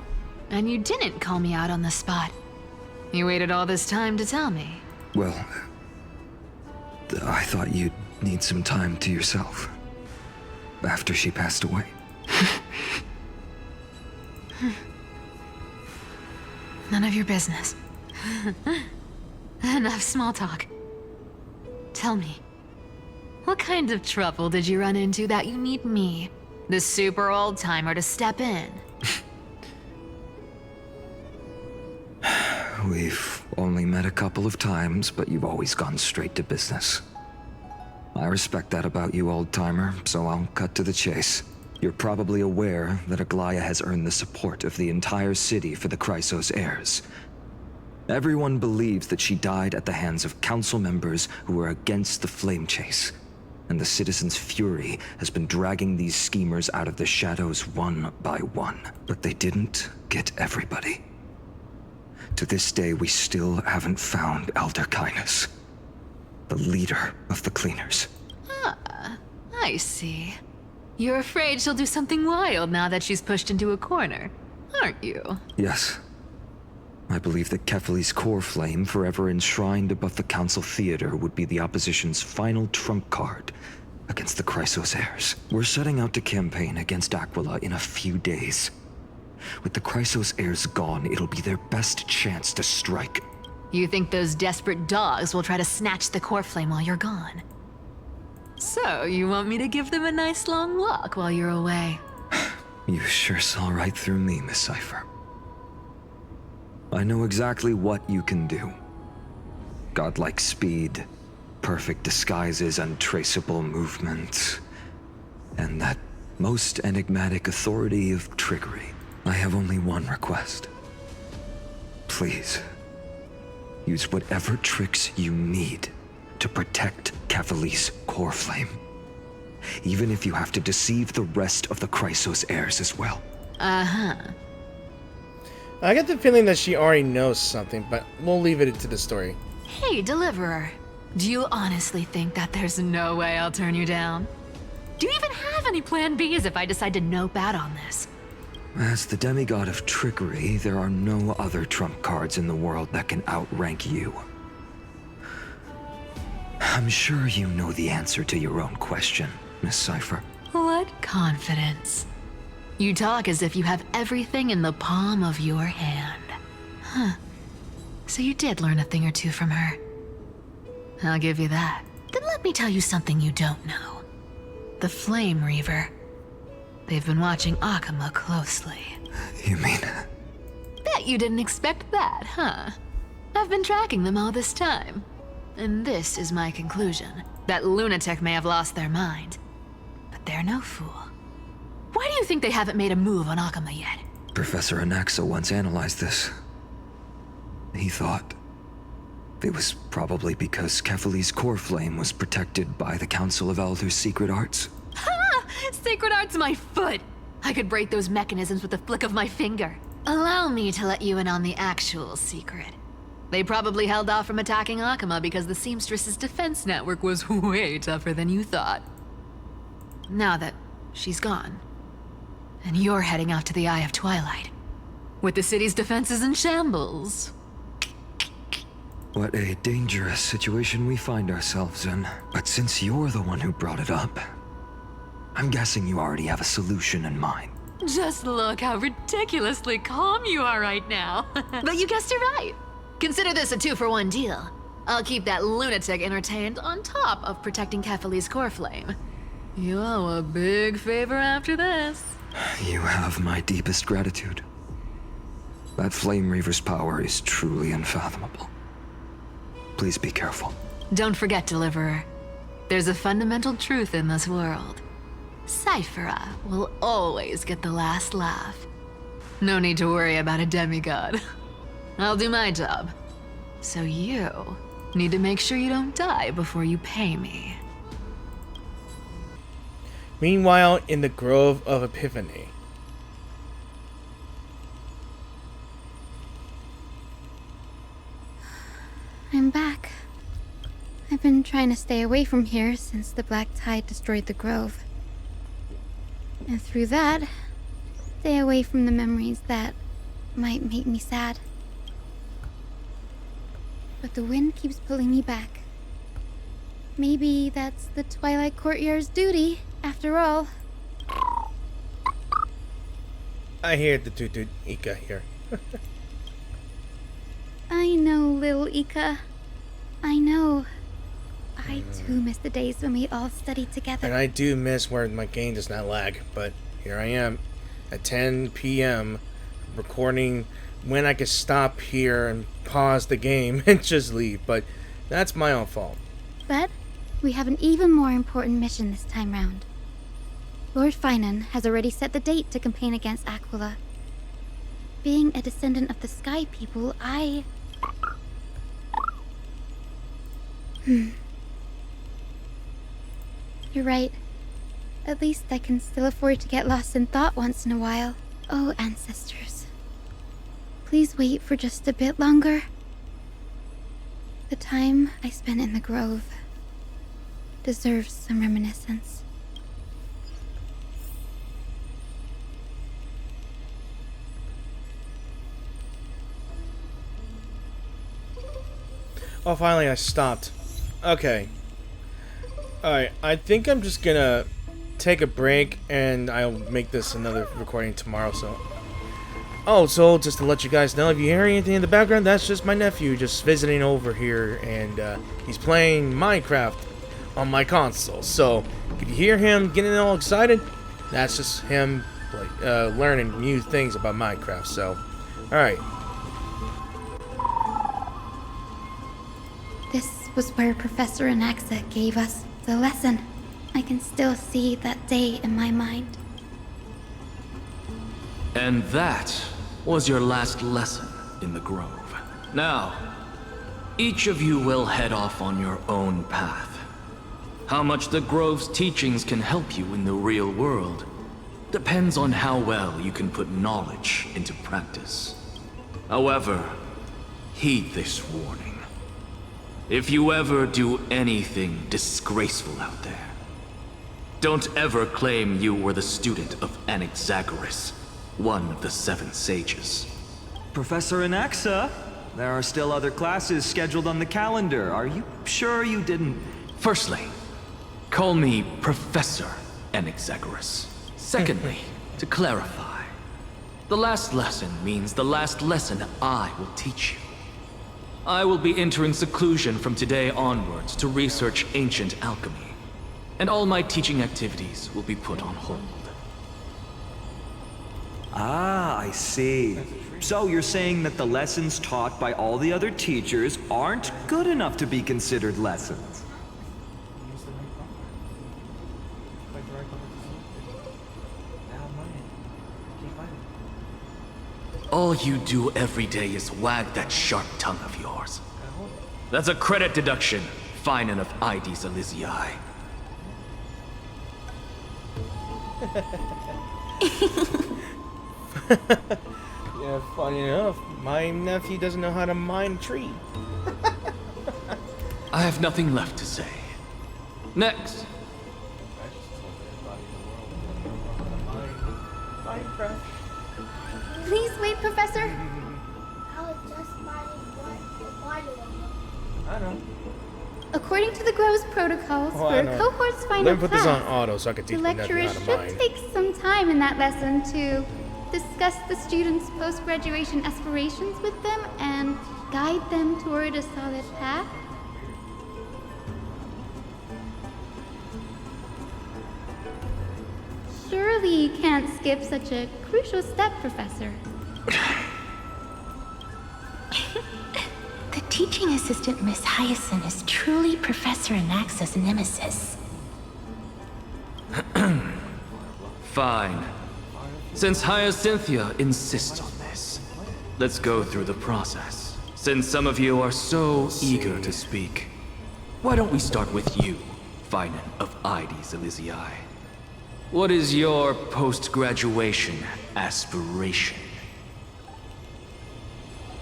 and you didn't call me out on the spot. You waited all this time to tell me. Well, I thought you'd need some time to yourself. After she passed away. None of your business. Enough small talk. Tell me, what kind of trouble did you run into that you need me, the super old-timer, to step in? We've only met a couple of times, but you've always gone straight to business. I respect that about you, old-timer, so I'll cut to the chase. You're probably aware that Aglaea has earned the support of the entire city for the Chrysos heirs. Everyone believes that she died at the hands of council members who were against the flame chase, and the citizens' fury has been dragging these schemers out of the shadows one by one. But they didn't get everybody. To this day, we still haven't found Elder Kindness, the leader of the Cleaners. Ah, I see. You're afraid she'll do something wild now that she's pushed into a corner, aren't you? Yes. I believe that Kefali's core flame, forever enshrined above the council theater, would be the opposition's final trump card against the Chrysos heirs. We're setting out to campaign against Aglaea in a few days. With the Chrysos heirs gone, it'll be their best chance to strike. You think those desperate dogs will try to snatch the core flame while you're gone? So, you want me to give them a nice long walk while you're away? You sure saw right through me, Miss Cypher. I know exactly what you can do. Godlike speed, perfect disguises, untraceable movement, and that most enigmatic authority of trickery. I have only one request. Please, use whatever tricks you need to protect Kefali's core flame. Even if you have to deceive the rest of the Chrysos heirs as well. Uh-huh. I get the feeling that she already knows something, but we'll leave it to the story. Hey, Deliverer. Do you honestly think that there's no way I'll turn you down? Do you even have any plan Bs if I decide to nope out on this? As the demigod of trickery, there are no other trump cards in the world that can outrank you. I'm sure you know the answer to your own question, Miss Cypher. What confidence. You talk as if you have everything in the palm of your hand. Huh. So you did learn a thing or two from her. I'll give you that. Then let me tell you something you don't know. The Flame Reaver. They've been watching Akama closely. You mean... Bet you didn't expect that, huh? I've been tracking them all this time. And this is my conclusion. That lunatic may have lost their mind. But they're no fool. Why do you think they haven't made a move on Akama yet? Professor Anaxa once analyzed this. He thought it was probably because Kefali's core flame was protected by the Council of Elders' secret arts. Ha! Sacred art's my foot! I could break those mechanisms with a flick of my finger. Allow me to let you in on the actual secret. They probably held off from attacking Akama because the Seamstress's defense network was way tougher than you thought. Now that she's gone, and you're heading out to the Eye of Twilight, with the city's defenses in shambles. What a dangerous situation we find ourselves in. But since you're the one who brought it up, I'm guessing you already have a solution in mind. Just look how ridiculously calm you are right now. But you guessed it right. Consider this a 2-for-1 deal. I'll keep that lunatic entertained on top of protecting Kefali's core flame. You owe a big favor after this. You have my deepest gratitude. That Flame Reaver's power is truly unfathomable. Please be careful. Don't forget, Deliverer. There's a fundamental truth in this world. Cyphera will always get the last laugh. No need to worry about a demigod. I'll do my job. So you need to make sure you don't die before you pay me. Meanwhile, in the Grove of Epiphany. I'm back. I've been trying to stay away from here since the black tide destroyed the grove. And through that, stay away from the memories that might make me sad. But the wind keeps pulling me back. Maybe that's the Twilight Courtyard's duty, after all. I hear the toot Ika here. I know, little Ika. I know. I too miss the days when we all studied together. And I do miss where my game does not lag, but here I am at 10 p.m. recording when I could stop here and pause the game and just leave, but that's my own fault. But we have an even more important mission this time round. Lord Finan has already set the date to campaign against Aglaea. Being a descendant of the Sky People, You're right. At least I can still afford to get lost in thought once in a while. Oh, ancestors. Please wait for just a bit longer. The time I spent in the grove deserves some reminiscence. Oh, finally I stopped. Okay. Alright, I think I'm just gonna take a break and I'll make this another recording tomorrow, so... Oh, so just to let you guys know, if you hear anything in the background, that's just my nephew just visiting over here, and he's playing Minecraft on my console. So, if you hear him getting all excited, that's just him like, learning new things about Minecraft, so... Alright. This was where Professor Anaxa gave us the lesson. I can still see that day in my mind. And that was your last lesson in the Grove. Now, each of you will head off on your own path. How much the Grove's teachings can help you in the real world depends on how well you can put knowledge into practice. However, heed this warning. If you ever do anything disgraceful out there, don't ever claim you were the student of Anaxagoras, one of the 7 sages. Professor Anaxa, there are still other classes scheduled on the calendar. Are you sure you didn't... Firstly, call me Professor Anaxagoras. Secondly, to clarify, the last lesson means the last lesson I will teach you. I will be entering seclusion from today onwards to research ancient alchemy, and all my teaching activities will be put on hold. Ah, I see. So you're saying that the lessons taught by all the other teachers aren't good enough to be considered lessons? All you do every day is wag that sharp tongue of yours. That's a credit deduction, Finan of Ides Elysiae. Yeah, funny enough, my nephew doesn't know how to mine a tree. I have nothing left to say. Next. Please wait, Professor. I know. According to the Grove's protocols, for a cohort's final Let me put class, this on auto so I can teach the my nephew lecturer how to should mine. take some time in that lesson to discuss the students' post-graduation aspirations with them and guide them toward a solid path. Surely you can't skip such a crucial step, Professor. The teaching assistant, Miss Hyacine, is truly Professor Anaxa's nemesis. Fine. Since Hyacinthia insists on this, let's go through the process. Since some of you are so eager to speak, why don't we start with you, Finan of Ides Elysiae? What is your post-graduation aspiration?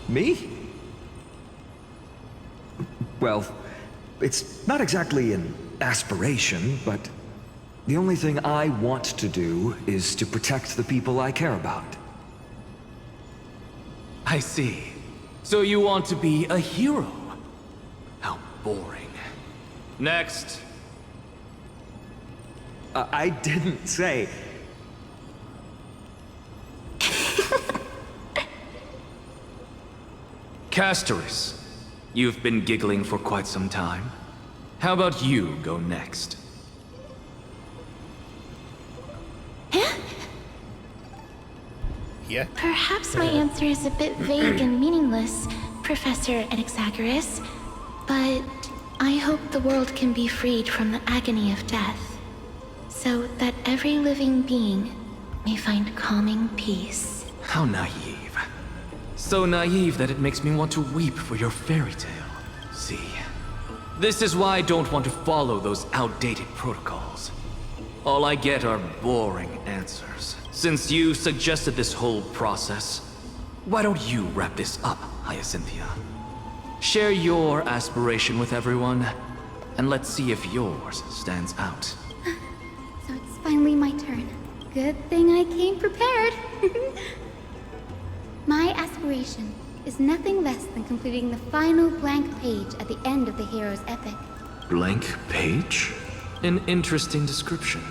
Me? Well, it's not exactly an aspiration, but The only thing I want to do is to protect the people I care about. I see. So you want to be a hero? How boring. Next. I didn't say... Castoris, you've been giggling for quite some time. How about you go next? Yeah? Perhaps my answer is a bit vague and meaningless, Professor Anaxagoras, but I hope the world can be freed from the agony of death, so that every living being may find calming peace. How naive. So naive that it makes me want to weep for your fairy tale. See, this is why I don't want to follow those outdated protocols. All I get are boring answers. Since you suggested this whole process, why don't you wrap this up, Hyacinthia? Share your aspiration with everyone, and let's see if yours stands out. So it's finally my turn. Good thing I came prepared. My aspiration is nothing less than completing the final blank page at the end of the hero's epic. Blank page? An interesting description.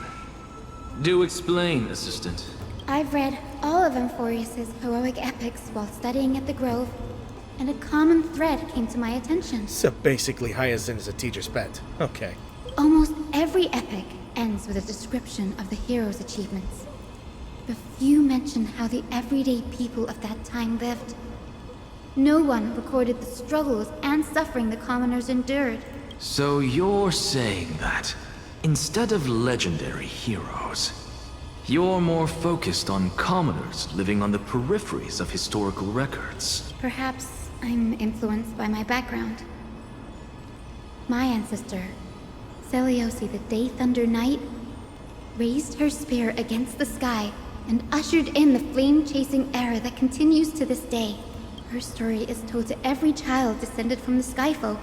Do explain, assistant. I've read all of Amphorius's heroic epics while studying at the Grove, and a common thread came to my attention. So basically, Hyacine is a teacher's pet. Okay. Almost every epic ends with a description of the hero's achievements. But few mention how the everyday people of that time lived. No one recorded the struggles and suffering the commoners endured. So you're saying that, instead of legendary heroes, you're more focused on commoners living on the peripheries of historical records. Perhaps I'm influenced by my background. My ancestor, Seliosi the Day Thunder Knight, raised her spear against the sky and ushered in the flame-chasing era that continues to this day. Her story is told to every child descended from the Skyfolk.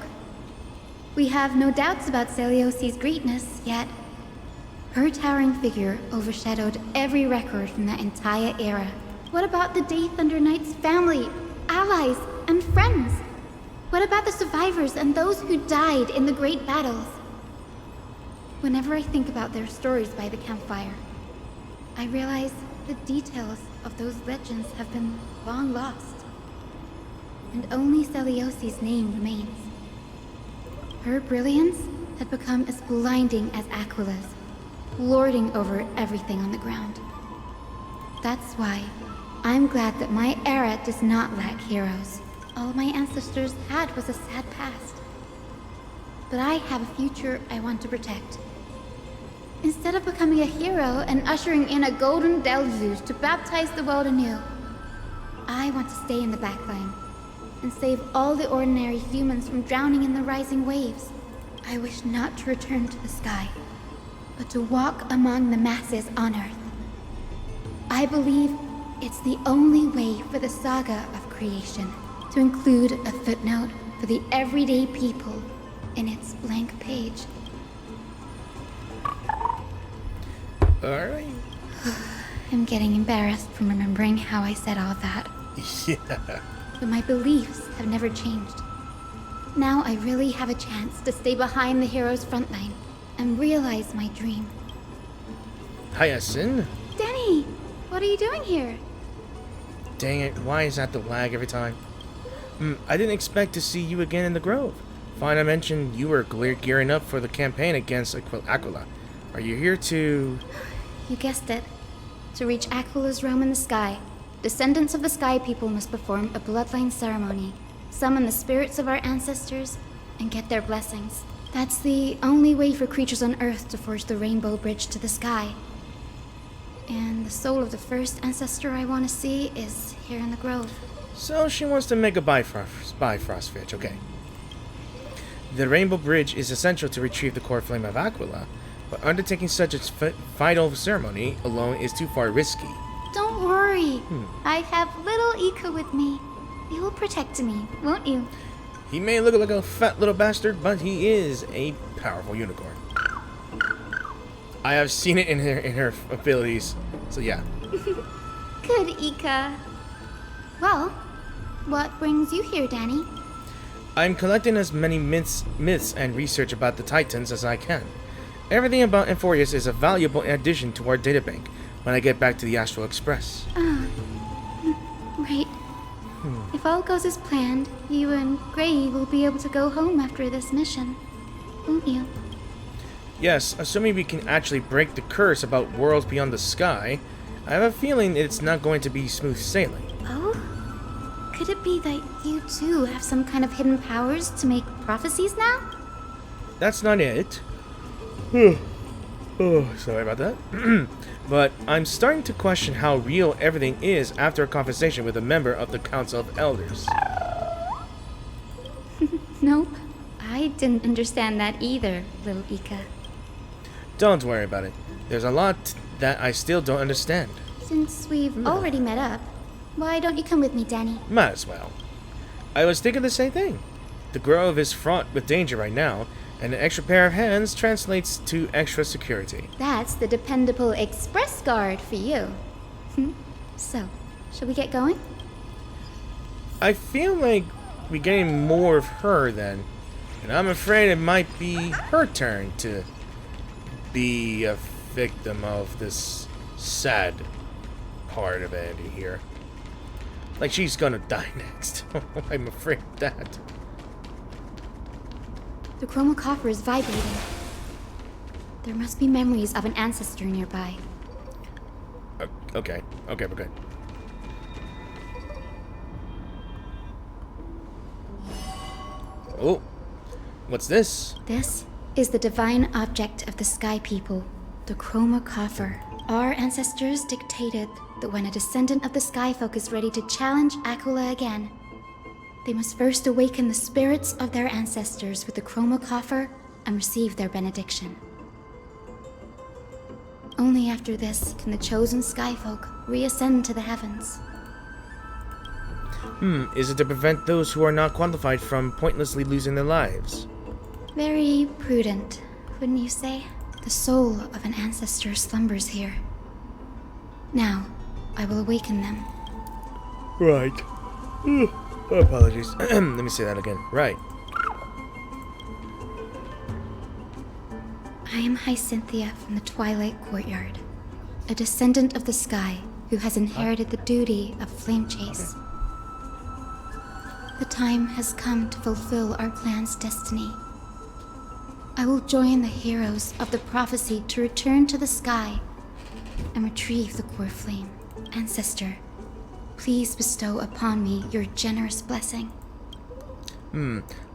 We have no doubts about Seliosi's greatness, yet her towering figure overshadowed every record from that entire era. What about the Day Thunder Knight's family, allies, and friends? What about the survivors and those who died in the great battles? Whenever I think about their stories by the campfire, I realize the details of those legends have been long lost, and only Seliosi's name remains. Her brilliance had become as blinding as Aquila's, lording over everything on the ground. That's why I'm glad that my era does not lack heroes. All my ancestors had was a sad past, but I have a future I want to protect. Instead of becoming a hero and ushering in a golden deluge to baptize the world anew, I want to stay in the backline and save all the ordinary humans from drowning in the rising waves. I wish not to return to the sky, but to walk among the masses on Earth. I believe it's the only way for the saga of creation to include a footnote for the everyday people in its blank page. Alright. I'm getting embarrassed from remembering how I said all that. Yeah. But my beliefs have never changed. Now I really have a chance to stay behind the hero's front line and realize my dream. Hyacine? Denny! What are you doing here? Dang it, why is that the lag every time? I didn't expect to see you again in the Grove. Fine, I mentioned you were gearing up for the campaign against Aquila. Are you here to... You guessed it. To reach Aquila's realm in the sky, descendants of the Sky People must perform a bloodline ceremony, summon the spirits of our ancestors, and get their blessings. That's the only way for creatures on Earth to forge the rainbow bridge to the sky. And the soul of the first ancestor I want to see is here in the Grove. So she wants to make a Bifrost Fitch, okay. The rainbow bridge is essential to retrieve the core flame of Aquila, but undertaking such a final ceremony alone is too far risky. Don't worry. I have little Ika with me. You will protect me, won't you? He may look like a fat little bastard, but he is a powerful unicorn. I have seen it in her abilities. So yeah. Good, Ika. Well, what brings you here, Danny? I'm collecting as many myths and research about the Titans as I can. Everything about Emphorius is a valuable addition to our databank when I get back to the Astral Express. Right. If all goes as planned, you and Gray will be able to go home after this mission, won't you? Yes, assuming we can actually break the curse about worlds beyond the sky, I have a feeling it's not going to be smooth sailing. Oh? Could it be that you too have some kind of hidden powers to make prophecies now? That's not it. Sorry about that. But I'm starting to question how real everything is after a conversation with a member of the Council of Elders. Nope. I didn't understand that either, little Ika. Don't worry about it. There's a lot that I still don't understand. Since we've already met up, why don't you come with me, Danny? Might as well. I was thinking the same thing. The Grove is fraught with danger right now, and an extra pair of hands translates to extra security. That's the dependable express guard for you. So, shall we get going? I feel like we're getting more of her then, and I'm afraid it might be her turn to be a victim of this sad part of Andy here. Like she's gonna die next. I'm afraid of that. The chromocopter is vibrating. There must be memories of an ancestor nearby. Okay. Oh, what's this? This is the divine object of the Sky People, the chromocopter. Our ancestors dictated that when a descendant of the Sky Folk is ready to challenge Aglaea again, they must first awaken the spirits of their ancestors with the chromocopter and receive their benediction. Only after this can the chosen Skyfolk reascend to the heavens. Is it to prevent those who are not qualified from pointlessly losing their lives? Very prudent, wouldn't you say? The soul of an ancestor slumbers here. Now, I will awaken them. Right. Apologies. Let me say that again. Right. I am Hyacine from the Twilight Courtyard, a descendant of the sky who has inherited the duty of flame chase. The time has come to fulfill our plan's destiny. I will join the heroes of the prophecy to return to the sky and retrieve the core flame. Ancestor, please bestow upon me your generous blessing.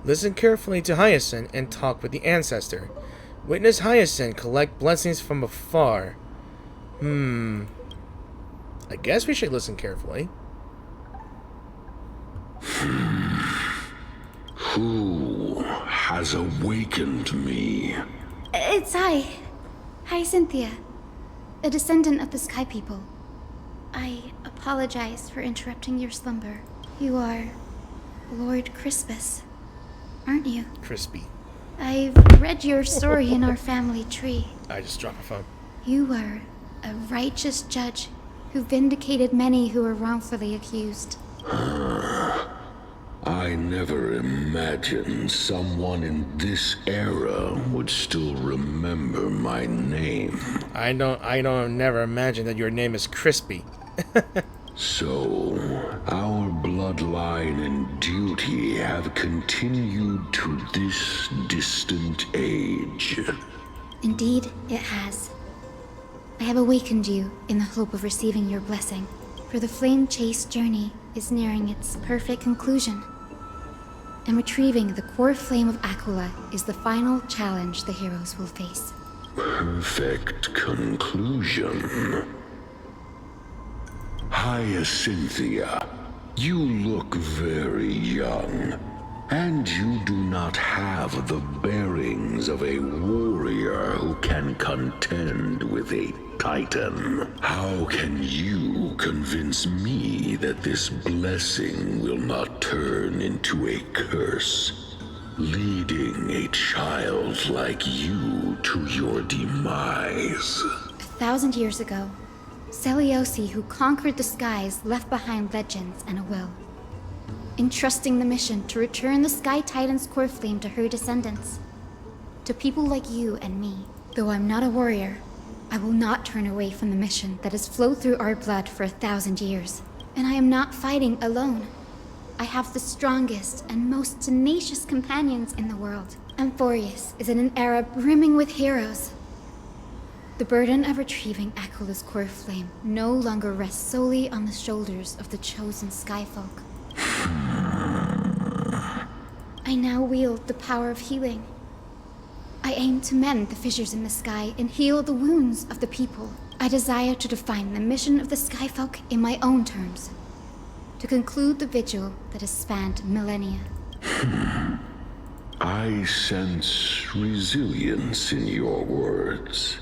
Listen carefully to Hyacine and talk with the ancestor. Witness Hyacine collect blessings from afar. I guess we should listen carefully. Who has awakened me? It's Cynthia, a descendant of the Sky People. I apologize for interrupting your slumber. You are Lord Crispus, aren't you? Crispy. I've read your story in our family tree. I just dropped my phone. You were a righteous judge who vindicated many who were wrongfully accused. I never imagined someone in this era would still remember my name. I don't never imagine that your name is Crispy. So, our bloodline and duty have continued to this distant age. Indeed, it has. I have awakened you in the hope of receiving your blessing, for the flame chase journey is nearing its perfect conclusion. And retrieving the core flame of Aglaea is the final challenge the heroes will face. Perfect conclusion. Hyacine, you look very young, and you do not have the bearings of a warrior who can contend with a Titan. How can you convince me that this blessing will not turn into a curse? leading a child like you to your demise. 1,000 years ago, Seliosi, who conquered the skies, left behind legends and a will, entrusting the mission to return the Sky Titan's core flame to her descendants. To people like you and me, though I'm not a warrior, I will not turn away from the mission that has flowed through our blood for 1,000 years. And I am not fighting alone. I have the strongest and most tenacious companions in the world. Amphorius is in an era brimming with heroes. The burden of retrieving Aquala's core flame no longer rests solely on the shoulders of the chosen Skyfolk. I now wield the power of healing. I aim to mend the fissures in the sky and heal the wounds of the people. I desire to define the mission of the Skyfolk in my own terms. To conclude the vigil that has spanned millennia. I sense resilience in your words.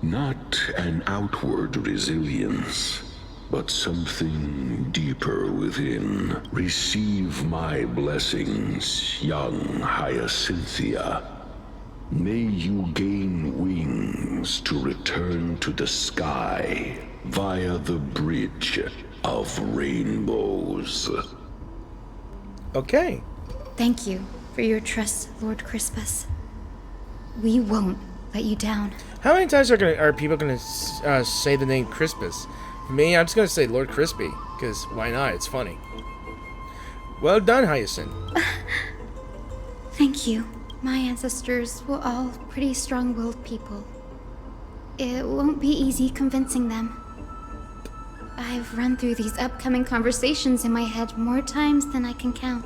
Not an outward resilience, but something deeper within. Receive my blessings, young Hyacinthia. May you gain wings to return to the sky via the bridge of rainbows. Okay. Thank you for your trust, Lord Crispus. We won't let you down. How many times are people gonna say the name Crispus? For me, I'm just gonna say Lord Crispy, because why not? It's funny. Well done, Hyacine. Thank you. My ancestors were all pretty strong-willed people. It won't be easy convincing them. I've run through these upcoming conversations in my head more times than I can count.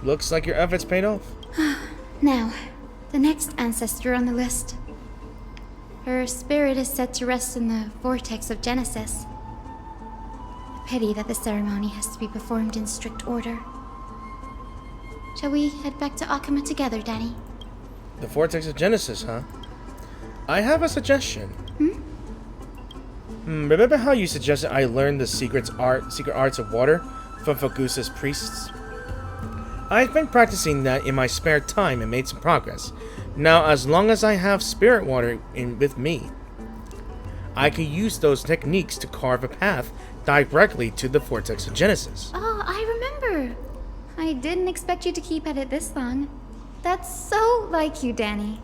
Looks like your efforts paid off. Now, the next ancestor on the list. Her spirit is set to rest in the vortex of Genesis. Pity that the ceremony has to be performed in strict order. Shall we head back to Akama together, Danny? The vortex of Genesis, huh? I have a suggestion. Remember how you suggested I learn the secret arts of water from Fagusa's priests? I've been practicing that in my spare time and made some progress. Now, as long as I have spirit water with me, I can use those techniques to carve a path directly to the vortex of Genesis. Oh, I remember. I didn't expect you to keep at it this long. That's so like you, Danny.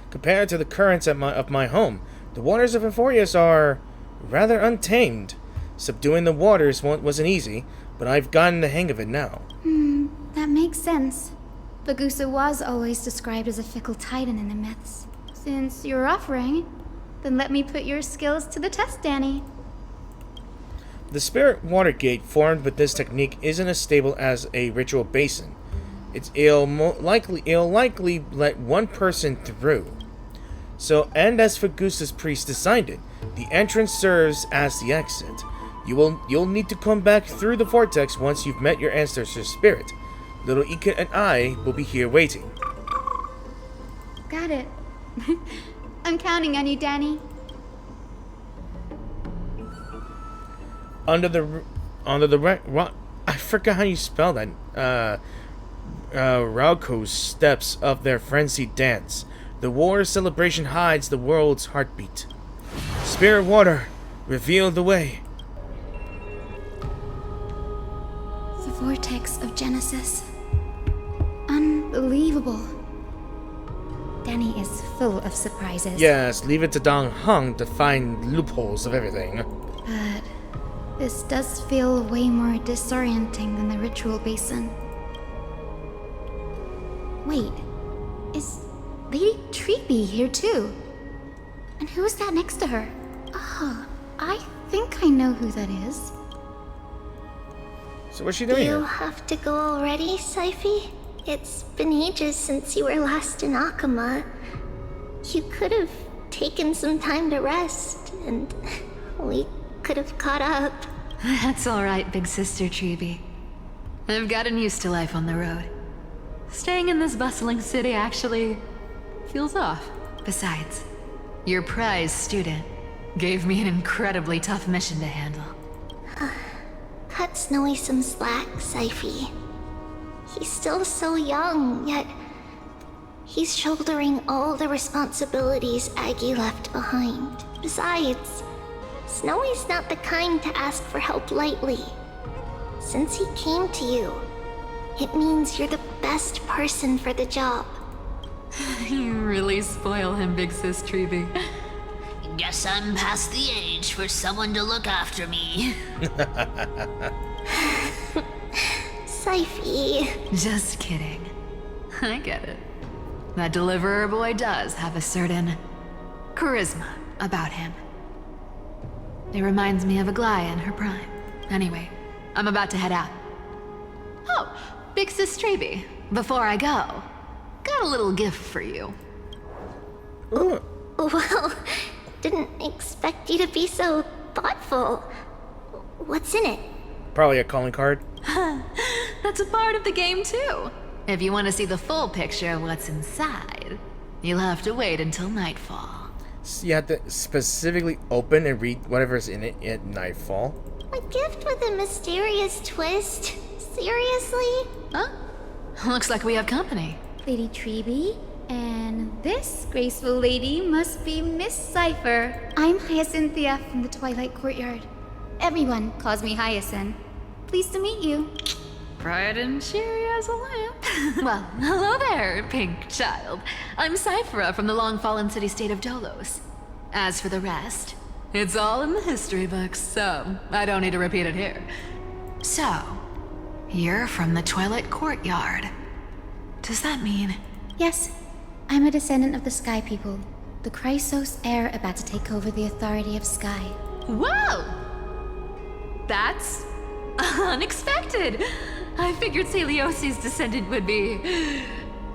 Compared to the currents of my home, the waters of Amphorius are rather untamed. Subduing the waters wasn't easy, but I've gotten the hang of it now. That makes sense. Fagusa was always described as a fickle titan in the myths. Since you're offering, then let me put your skills to the test, Danny. The spirit water gate formed with this technique isn't as stable as a ritual basin. It'll likely let one person through. So, and as Fagusa's priest designed it, the entrance serves as the exit. You'll need to come back through the vortex once you've met your ancestor's spirit. Little Ika and I will be here waiting. Got it. I'm counting on you, Danny. Under the I forgot how you spell that. Rauko's steps of their frenzied dance. The war celebration hides the world's heartbeat. Spirit water, reveal the way. The vortex of Genesis. Unbelievable. Danny is full of surprises. Yes, leave it to Dong Hung to find loopholes of everything. But this does feel way more disorienting than the ritual basin. Wait, is Lady Treeby here too? And who is that next to her? Oh, I think I know who that is. So what's she doing You here? have to go already, Syphi? It's been ages since you were last in Akama. You could have taken some time to rest, and we could have caught up. That's alright, big sister Treeby. I've gotten used to life on the road. Staying in this bustling city actually feels off. Besides, your prize student gave me an incredibly tough mission to handle. Cut Snowy some slack, Syphi. He's still so young, yet he's shouldering all the responsibilities Aggie left behind. Besides, Snowy's not the kind to ask for help lightly. Since he came to you, it means you're the best person for the job. You really spoil him, Big Sis Treeby. Guess I'm past the age for someone to look after me. Syphie. Just kidding. I get it. That deliverer boy does have a certain charisma about him. It reminds me of Aglaea in her prime. Anyway, I'm about to head out. Oh, Big Sis Treeby, before I go, got a little gift for you. Well, didn't expect you to be so thoughtful. What's in it? Probably a calling card. That's a part of the game too. If you want to see the full picture of what's inside, you'll have to wait until nightfall. So you have to specifically open and read whatever's in it at nightfall. A gift with a mysterious twist? Seriously? Huh? Looks like we have company. Lady Treeby, and this graceful lady must be Miss Cypher. I'm Hyacinthia from the Twilight Courtyard. Everyone calls me Hyacine. Pleased to meet you. Bright and cheery as a lamp. Well, hello there, pink child. I'm Cyphera from the long-fallen city-state of Dolos. As for the rest, it's all in the history books, so I don't need to repeat it here. So, you're from the Twilight Courtyard. Does that mean? Yes, I'm a descendant of the Sky People, the Chrysos heir about to take over the authority of Sky. Whoa! That's unexpected. I figured Celiosi's descendant would be,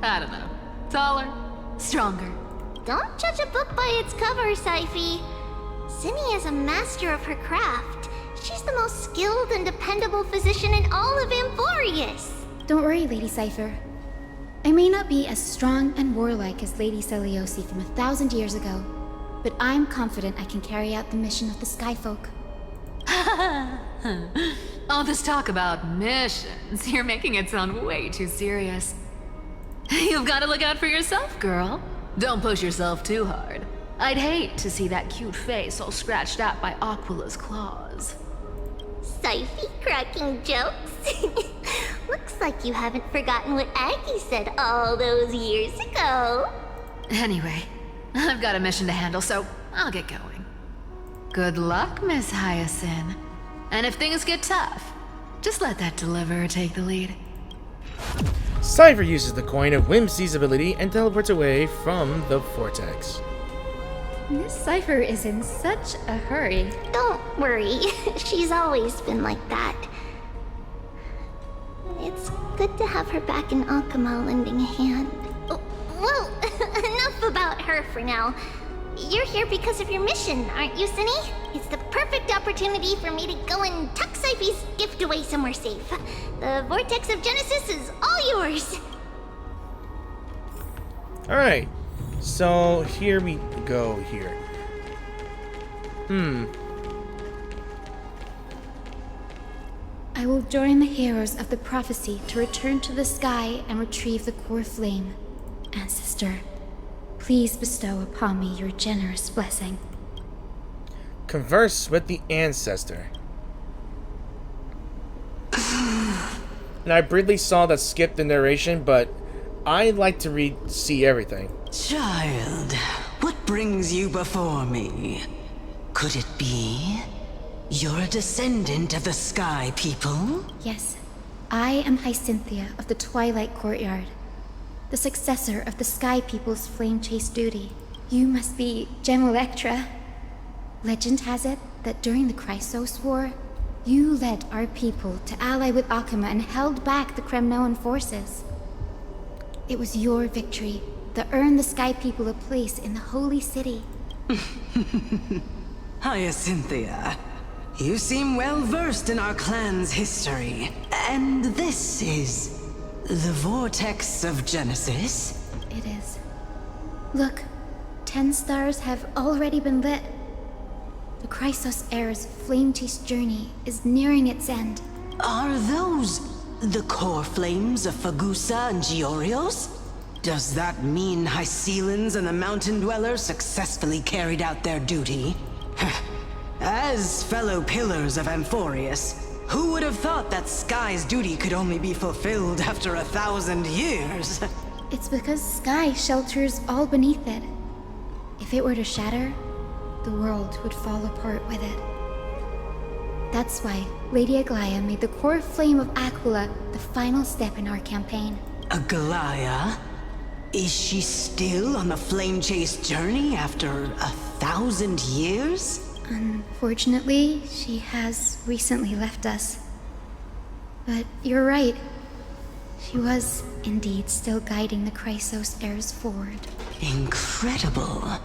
I don't know, taller, stronger. Don't judge a book by its cover, Syphie. Zinni is a master of her craft. She's the most skilled and dependable physician in all of Amphorius. Don't worry, Lady Cypher. I may not be as strong and warlike as Lady Celiosi from 1,000 years ago, but I'm confident I can carry out the mission of the Skyfolk. All this talk about missions, you're making it sound way too serious. You've got to look out for yourself, girl. Don't push yourself too hard. I'd hate to see that cute face all scratched out by Aquila's claws. Syphie cracking jokes? Looks like you haven't forgotten what Aggie said all those years ago. Anyway, I've got a mission to handle, so I'll get going. Good luck, Miss Hyacine. And if things get tough, just let that deliverer take the lead. Cypher uses the coin of Whimsy's ability and teleports away from the vortex. Miss Cypher is in such a hurry. Don't worry, she's always been like that. It's good to have her back in Akama lending a hand. Oh, well, enough about her for now. You're here because of your mission, aren't you, Zinni? It's the perfect opportunity for me to go and tuck Syphie's gift away somewhere safe. The Vortex of Genesis is all yours. Alright, so here we go here. I will join the heroes of the prophecy to return to the sky and retrieve the core flame. Ancestor, please bestow upon me your generous blessing. Converse with the ancestor. And I briefly saw that skip the narration, but I like to see everything. Child, what brings you before me? Could it be you're a descendant of the Sky People? Yes, I am Hyacinthia of the Twilight Courtyard, the successor of the Sky People's flame chase duty. You must be Gem Electra. Legend has it that during the Chrysos War, you led our people to ally with Akama and held back the Kremnoan forces. It was your victory that earned the Sky People a place in the Holy City. Hyacinthia, you seem well versed in our clan's history. And this is the Vortex of Genesis? It is. Look, 10 stars have already been lit. The Chrysos heir's flame-chased journey is nearing its end. Are those The core flames of Fagusa and Giorios? Does that mean Hyacines and the Mountain Dwellers successfully carried out their duty? As fellow pillars of Amphorius, who would have thought that Sky's duty could only be fulfilled after 1,000 years? It's because Sky shelters all beneath it. If it were to shatter, the world would fall apart with it. That's why Lady Aglaea made the core flame of Aquila the final step in our campaign. Aglaea? Is she still on the flame chase journey after 1,000 years? Unfortunately, she has recently left us. But you're right. She was indeed still guiding the Chrysos heirs forward. Incredible.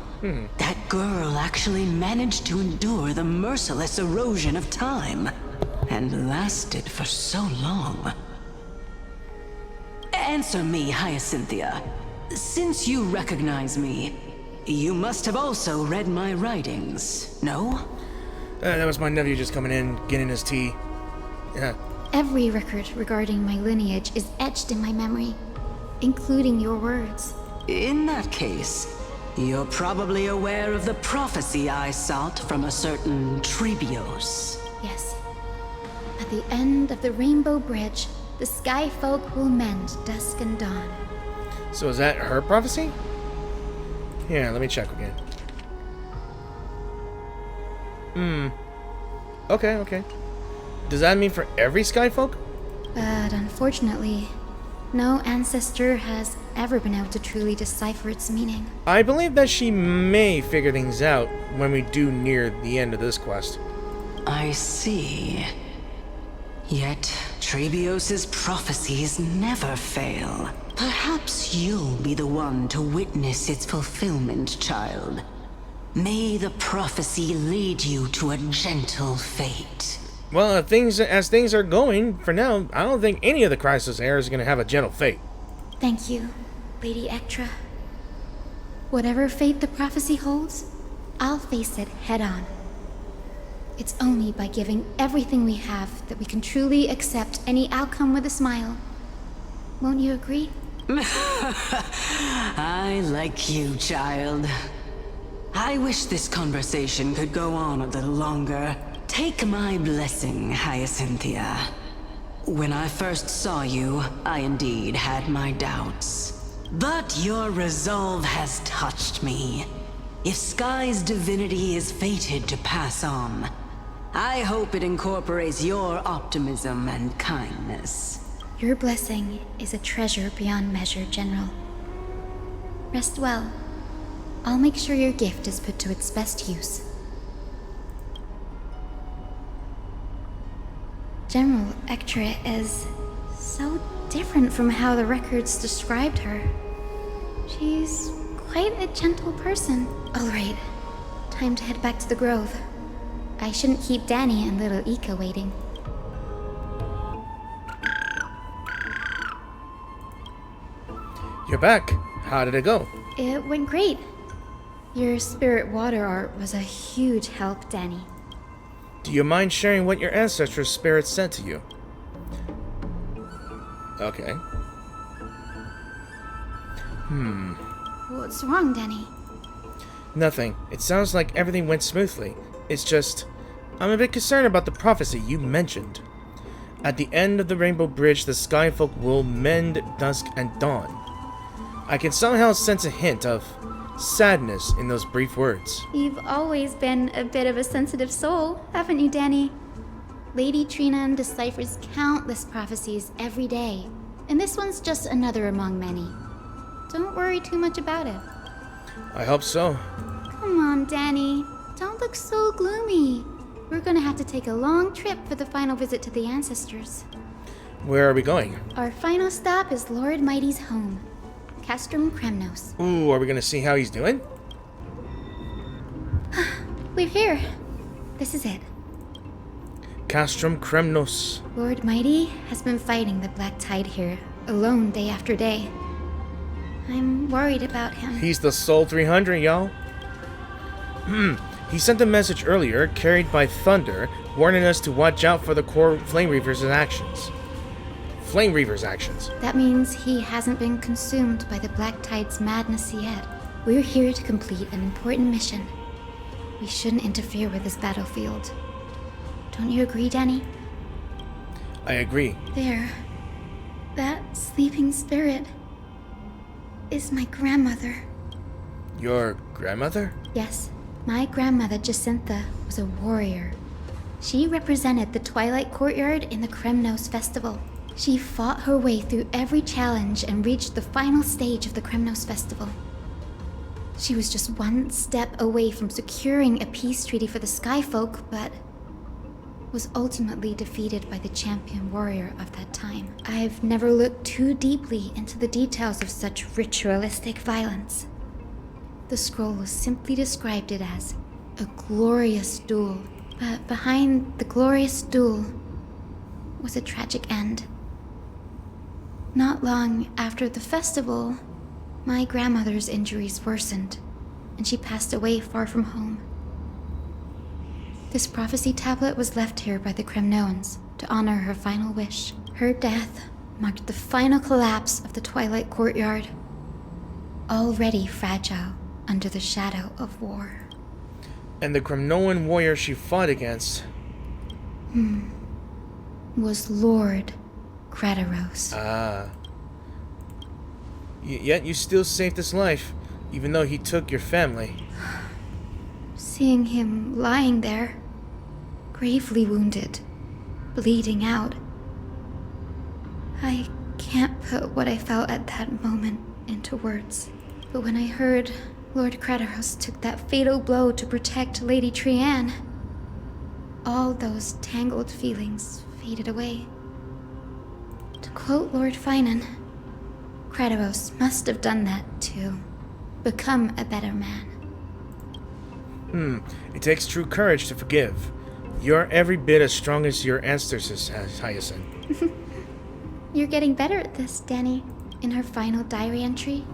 That girl actually managed to endure the merciless erosion of time, and lasted for so long. Answer me, Hyacinthia. Since you recognize me, you must have also read my writings, no? That was my nephew just coming in, getting his tea. Yeah. Every record regarding my lineage is etched in my memory, including your words. In that case, you're probably aware of the prophecy I sought from a certain Trebios. Yes. At the end of the Rainbow Bridge, the Sky Folk will mend dusk and dawn. So is that her prophecy? Yeah, let me check again. Okay. Does that mean for every Skyfolk? But unfortunately, no ancestor has ever been able to truly decipher its meaning. I believe that she may figure things out when we do near the end of this quest. I see. Yet, Trebios's prophecies never fail. Perhaps you'll be the one to witness its fulfillment, child. May the prophecy lead you to a gentle fate. Well, as things are going, for now, I don't think any of the Chrysos heirs are going to have a gentle fate. Thank you, Lady Ectra. Whatever fate the prophecy holds, I'll face it head on. It's only by giving everything we have that we can truly accept any outcome with a smile. Won't you agree? I like you, child. I wish this conversation could go on a little longer. Take my blessing, Hyacinthia. When I first saw you, I indeed had my doubts. But your resolve has touched me. If Sky's divinity is fated to pass on, I hope it incorporates your optimism and kindness. Your blessing is a treasure beyond measure, General. Rest well. I'll make sure your gift is put to its best use. General Ectra is so different from how the records described her. She's quite a gentle person. All right, time to head back to the Grove. I shouldn't keep Danny and little Ika waiting. You're back. How did it go? It went great. Your spirit water art was a huge help, Danny. Do you mind sharing what your ancestors' spirits said to you? Okay. What's wrong, Danny? Nothing. It sounds like everything went smoothly. It's just, I'm a bit concerned about the prophecy you mentioned. At the end of the Rainbow Bridge, the Skyfolk will mend dusk and dawn. I can somehow sense a hint of sadness in those brief words. You've always been a bit of a sensitive soul, haven't you, Danny? Lady Trina deciphers countless prophecies every day, and this one's just another among many. Don't worry too much about it. I hope so. Come on, Danny. Don't look so gloomy. We're gonna have to take a long trip for the final visit to the ancestors. Where are we going? Our final stop is Lord Mighty's home, Castrum Kremnos. Ooh, are we gonna see how he's doing? We're here. This is it. Castrum Kremnos. Lord Mighty has been fighting the Black Tide here, alone day after day. I'm worried about him. He's the Soul 300, y'all. He sent a message earlier, carried by Thunder, warning us to watch out for the core Flame Reavers' actions. Flame Reaver's actions. That means he hasn't been consumed by the Black Tide's madness yet. We're here to complete an important mission. We shouldn't interfere with this battlefield. Don't you agree, Danny? I agree. There. That sleeping spirit is my grandmother. Your grandmother? Yes. My grandmother, Jacintha, was a warrior. She represented the Twilight Courtyard in the Kremnos Festival. She fought her way through every challenge and reached the final stage of the Kremnos Festival. She was just one step away from securing a peace treaty for the Skyfolk, but was ultimately defeated by the champion warrior of that time. I've never looked too deeply into the details of such ritualistic violence. The scroll simply described it as a glorious duel, but behind the glorious duel was a tragic end. Not long after the festival, my grandmother's injuries worsened, and she passed away far from home. This prophecy tablet was left here by the Kremnoans to honor her final wish. Her death marked the final collapse of the Twilight Courtyard, already fragile under the shadow of war. And the Kremnoan warrior she fought against was Lord Krataros. Yet you still saved his life, even though he took your family. Seeing him lying there, gravely wounded, bleeding out, I can't put what I felt at that moment into words. But when I heard Lord Krataros took that fatal blow to protect Lady Trianne, all those tangled feelings faded away. To quote Lord Finan, Krataros must have done that to become a better man. It takes true courage to forgive. You're every bit as strong as your ancestors, Hyacine. You're getting better at this, Danny. In her final diary entry,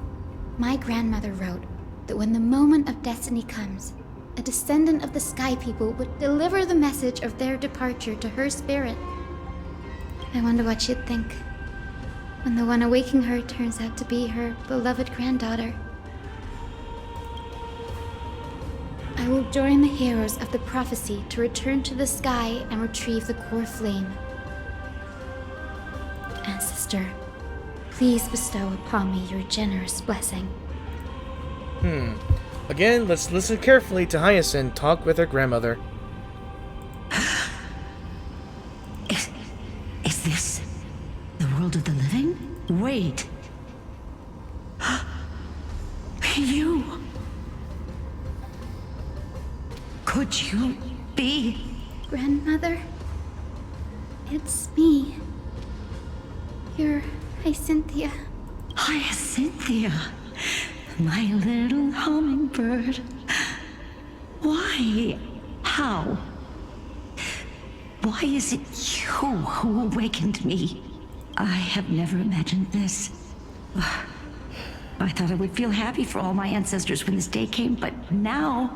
my grandmother wrote that when the moment of destiny comes, a descendant of the Sky People would deliver the message of their departure to her spirit. I wonder what she'd think when the one awaking her turns out to be her beloved granddaughter. I will join the heroes of the prophecy to return to the sky and retrieve the core flame. Ancestor, please bestow upon me your generous blessing. Again, let's listen carefully to Hyacine talk with her grandmother. Is this the world of the living? Wait. You. Could you be? Grandmother? It's me. You're Hyacynthia. Hyacynthia, my little hummingbird. Why? How? Why is it you who awakened me? I have never imagined this. I thought I would feel happy for all my ancestors when this day came, but now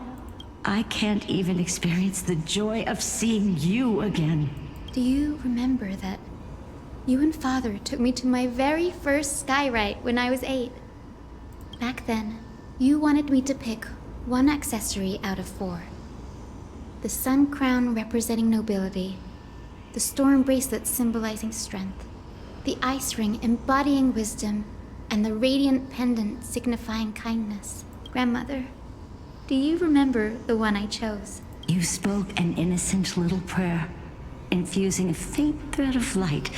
I can't even experience the joy of seeing you again. Do you remember that you and Father took me to my very first skyrite when I was 8? Back then, you wanted me to pick one accessory out of 4. The sun crown representing nobility, the storm bracelet symbolizing strength, the ice ring embodying wisdom, and the radiant pendant signifying kindness. Grandmother, do you remember the one I chose? You spoke an innocent little prayer, infusing a faint thread of light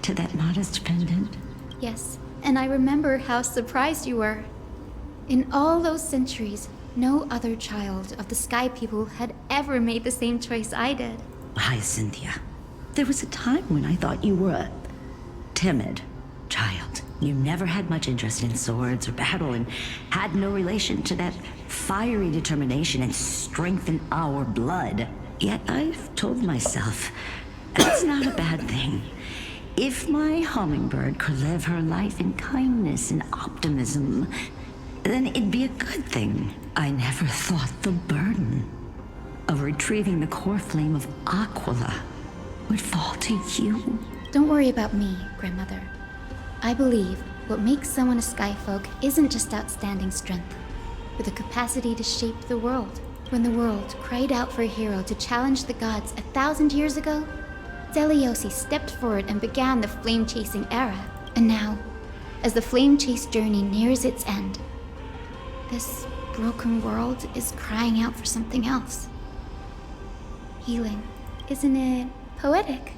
to that modest pendant. Yes, and I remember how surprised you were. In all those centuries, no other child of the Sky People had ever made the same choice I did. Hyacynthia, there was a time when I thought you were a timid child. You never had much interest in swords or battle and had no relation to that fiery determination and strength in our blood. Yet I've told myself, that's not a bad thing. If my hummingbird could live her life in kindness and optimism, then it'd be a good thing. I never thought the burden of retrieving the core flame of Aglaea would fall to you. Don't worry about me, Grandmother. I believe what makes someone a Skyfolk isn't just outstanding strength, but the capacity to shape the world. When the world cried out for a hero to challenge the gods 1,000 years ago, Deliosi stepped forward and began the flame-chasing era. And now, as the flame-chase journey nears its end, this broken world is crying out for something else. Healing. Isn't it poetic?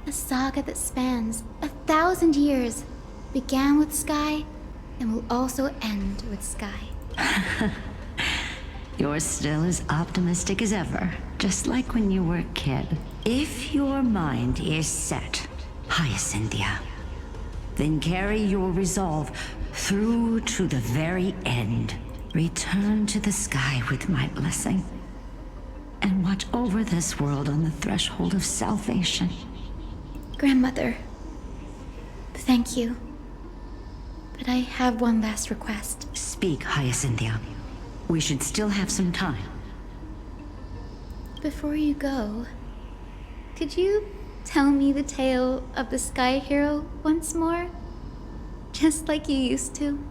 A saga that spans 1,000 years, began with Sky, and will also end with Sky. You're still as optimistic as ever, just like when you were a kid. If your mind is set, Hyacinthia, then carry your resolve through to the very end. Return to the sky with my blessing, and watch over this world on the threshold of salvation. Grandmother, thank you. But I have one last request. Speak, Hyacinthia. We should still have some time. Before you go, could you tell me the tale of the Sky Hero once more? Just like you used to?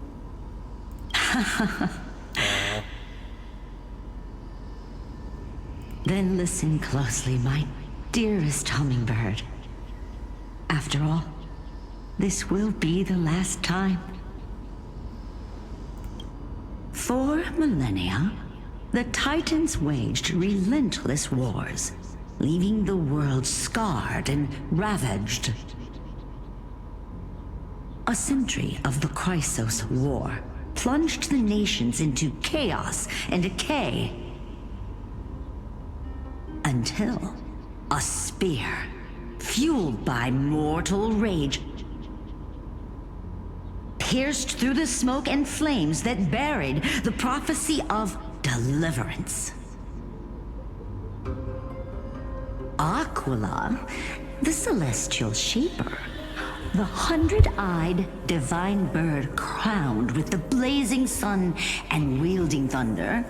Then listen closely, my dearest hummingbird. After all, this will be the last time. For millennia, the Titans waged relentless wars, leaving the world scarred and ravaged. A century of the Chrysos War plunged the nations into chaos and decay. Until a spear, fueled by mortal rage, pierced through the smoke and flames that buried the prophecy of deliverance. Aquila, the celestial shaper, the 100-eyed divine bird crowned with the blazing sun and wielding thunder.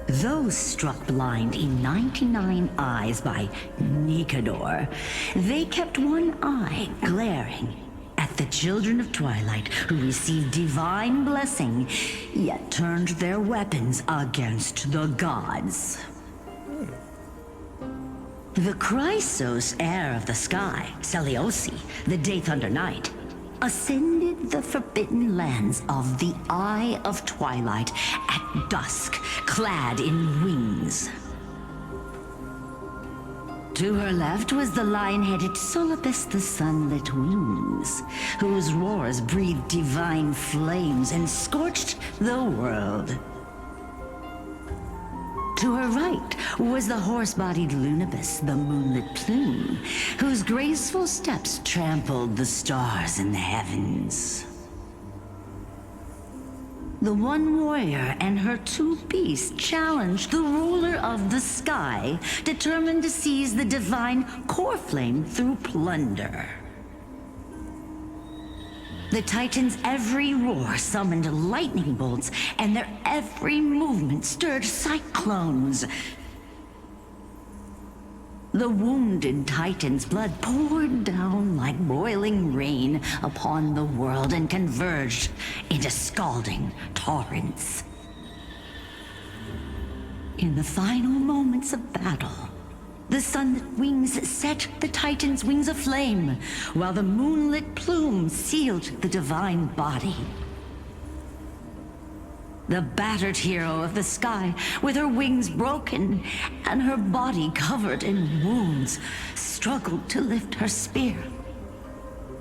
Those struck blind in 99 eyes by Nikador, they kept one eye glaring at the children of Twilight who received divine blessing, yet turned their weapons against the gods. The Chrysos heir of the sky, Seliosi, the Day Thunder Knight, ascended the forbidden lands of the Eye of Twilight at dusk, clad in wings. To her left was the lion-headed Solibus the Sunlit Wings, whose roars breathed divine flames and scorched the world. To her right was the horse-bodied Lunibus, the Moonlit Plume, whose graceful steps trampled the stars in the heavens. The one warrior and her two beasts challenged the ruler of the sky, determined to seize the divine core flame through plunder. The Titans' every roar summoned lightning bolts, and their every movement stirred cyclones. The wounded Titan's blood poured down like boiling rain upon the world and converged into scalding torrents. In the final moments of battle, the Sunlit Wings set the Titan's wings aflame, while the Moonlit Plume sealed the divine body. The battered hero of the sky, with her wings broken and her body covered in wounds, struggled to lift her spear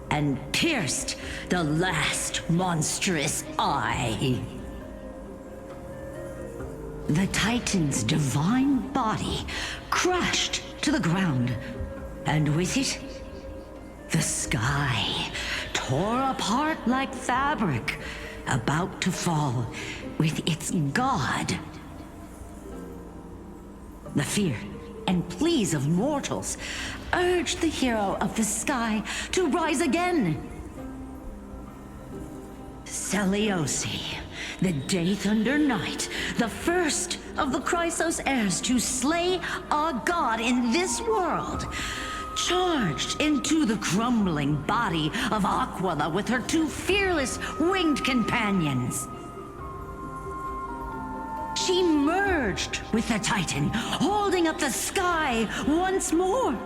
and pierced the last monstrous eye. The Titan's divine body crashed to the ground, and with it, the sky tore apart like fabric, about to fall with its god. The fear and pleas of mortals urged the hero of the sky to rise again. Seliosi, the Day Thunder Knight, the first of the Chrysos heirs to slay our god in this world, charged into the crumbling body of Aquila with her two fearless winged companions. She merged with the Titan, holding up the sky once more,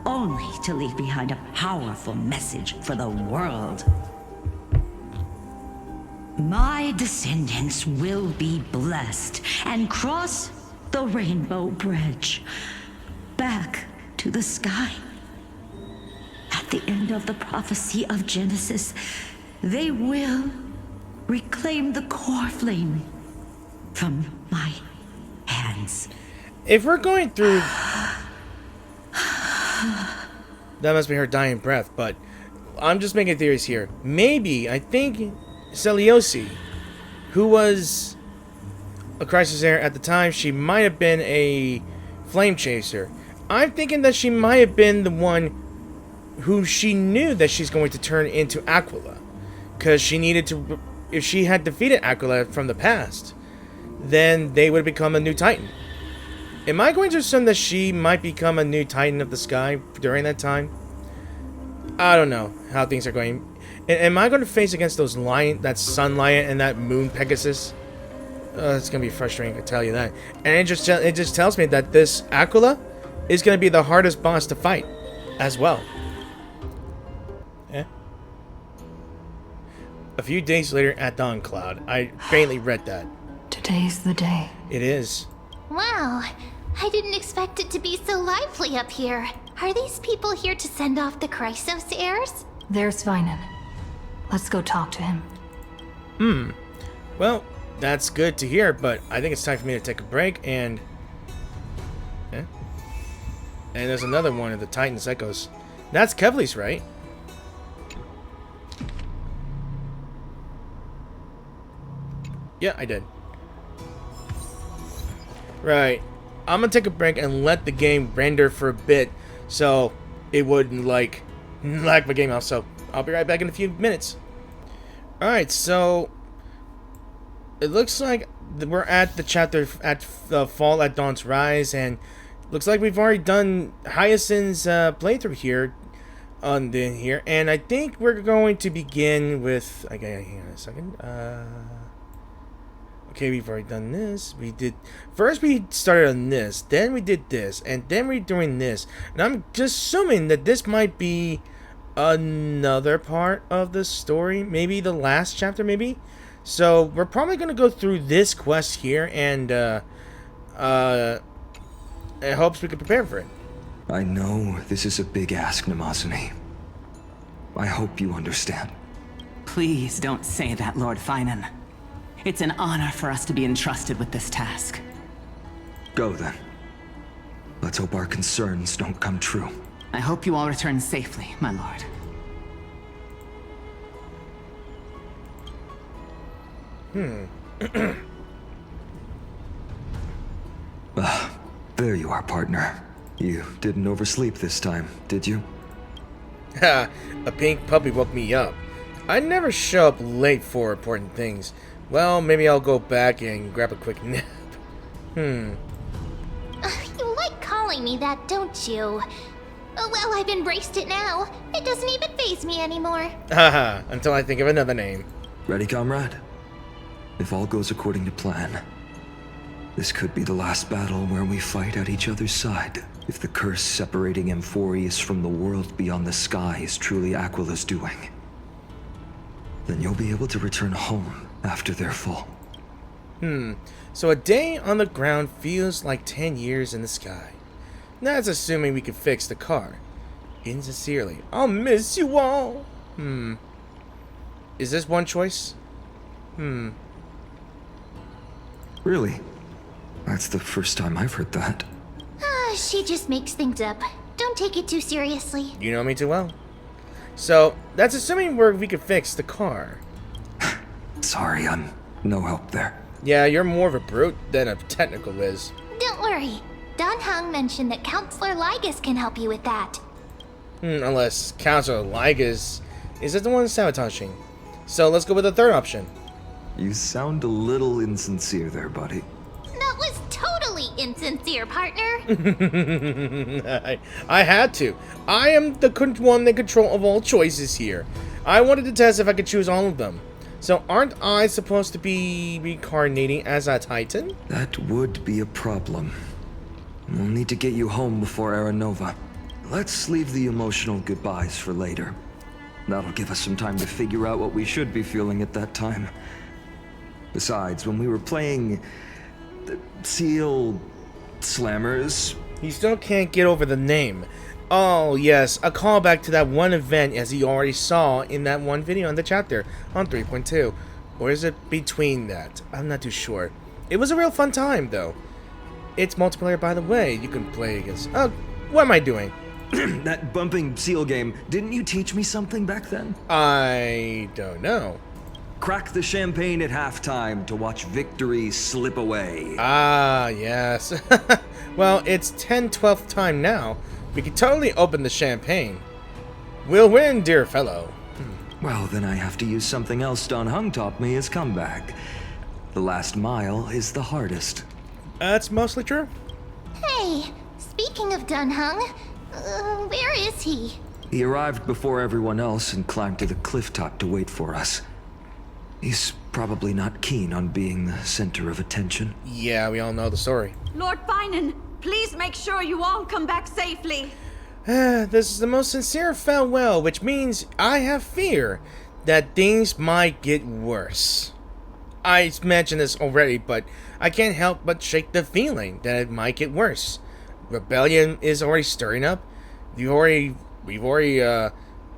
only to leave behind a powerful message for the world. My descendants will be blessed and cross the Rainbow Bridge back to the sky. At the end of the prophecy of Genesis, they will reclaim the core flame from my hands. If we're going through... That must be her dying breath, but I'm just making theories here. Maybe, I think Seliosi, who was a Chrysos heir at the time, she might have been a flame chaser. I'm thinking that she might have been the one who she knew that she's going to turn into Aquila. Because she needed to... If she had defeated Aquila from the past, then they would have become a new Titan. Am I going to assume that she might become a new Titan of the sky during that time? I don't know how things are going. Am I going to face against those lion, that sun lion and that moon Pegasus? It's going to be frustrating, I tell you that. And it just tells me that this Aquila is going to be the hardest boss to fight as well. A few days later at Dawn Cloud. I faintly read that. Today's the day. It is. Wow, I didn't expect it to be so lively up here. Are these people here to send off the Chrysos heirs? There's Svinen. Let's go talk to him. Well, that's good to hear, but I think it's time for me to take a break and... And there's another one of the Titans Echoes. That's Kevli's, right? Yeah, I did. Right. I'm gonna take a break and let the game render for a bit so it wouldn't lag my game out. So I'll be right back in a few minutes. Alright, so it looks like we're at the chapter at Fall at Dawn's Rise, and looks like we've already done Hyacine's playthrough here and I think we're going to begin with... Okay, hang on a second. Okay, we've already done this. First we started on this, then we did this, and then we're doing this. And I'm just assuming that this might be another part of the story. Maybe the last chapter, maybe? So, we're probably going to go through this quest here, and I hopes we can prepare for it. I know this is a big ask, Namazane. I hope you understand. Please don't say that, Lord Finan. It's an honor for us to be entrusted with this task. Go then. Let's hope our concerns don't come true. I hope you all return safely, my lord. There you are, partner. You didn't oversleep this time, did you? Ha! A pink puppy woke me up. I never show up late for important things. Well, maybe I'll go back and grab a quick nap. You like calling me that, don't you? Oh, well, I've embraced it now. It doesn't even faze me anymore. Haha, until I think of another name. Ready, comrade? If all goes according to plan, this could be the last battle where we fight at each other's side. If the curse separating Amphorius from the world beyond the sky is truly Aquila's doing, then you'll be able to return home after their fall. So a day on the ground feels like 10 years in the sky. That's assuming we can fix the car. Insincerely, I'll miss you all. Is this one choice? Really? That's the first time I've heard that. She just makes things up. Don't take it too seriously. You know me too well. So, that's assuming we can fix the car. Sorry, I'm no help there. Yeah, you're more of a brute than a technical whiz. Don't worry. Don Hung mentioned that Counselor Ligas can help you with that. Unless Counselor Ligas is the one sabotaging. So let's go with the third option. You sound a little insincere there, buddy. insincere partner. I had to. I am the one in control of all choices here. I wanted to test if I could choose all of them. So aren't I supposed to be reincarnating as a Titan? That would be a problem. We'll need to get you home before Aranova. Let's leave the emotional goodbyes for later. That'll give us some time to figure out what we should be feeling at that time. Besides, when we were playing the Seal Slammers... You still can't get over the name. Oh, yes, a callback to that one event as you already saw in that one video in the chapter on 3.2. Or is it between that? I'm not too sure. It was a real fun time, though. It's multiplayer, by the way. You can play against... Oh, what am I doing? That bumping seal game, didn't you teach me something back then? I don't know. Crack the champagne at halftime to watch victory slip away. Ah, yes. Well, it's 10/12th time now. We can totally open the champagne. We'll win, dear fellow. Well, then I have to use something else Don Hung taught me as comeback. The last mile is the hardest. That's mostly true. Hey, speaking of Dunhung, where is he? He arrived before everyone else and climbed to the cliff top to wait for us. He's probably not keen on being the center of attention. Yeah, we all know the story. Lord Finan, please make sure you all come back safely. This is the most sincere farewell, which means I have fear that things might get worse. I mentioned this already, but I can't help but shake the feeling that it might get worse. Rebellion is already stirring up. We've already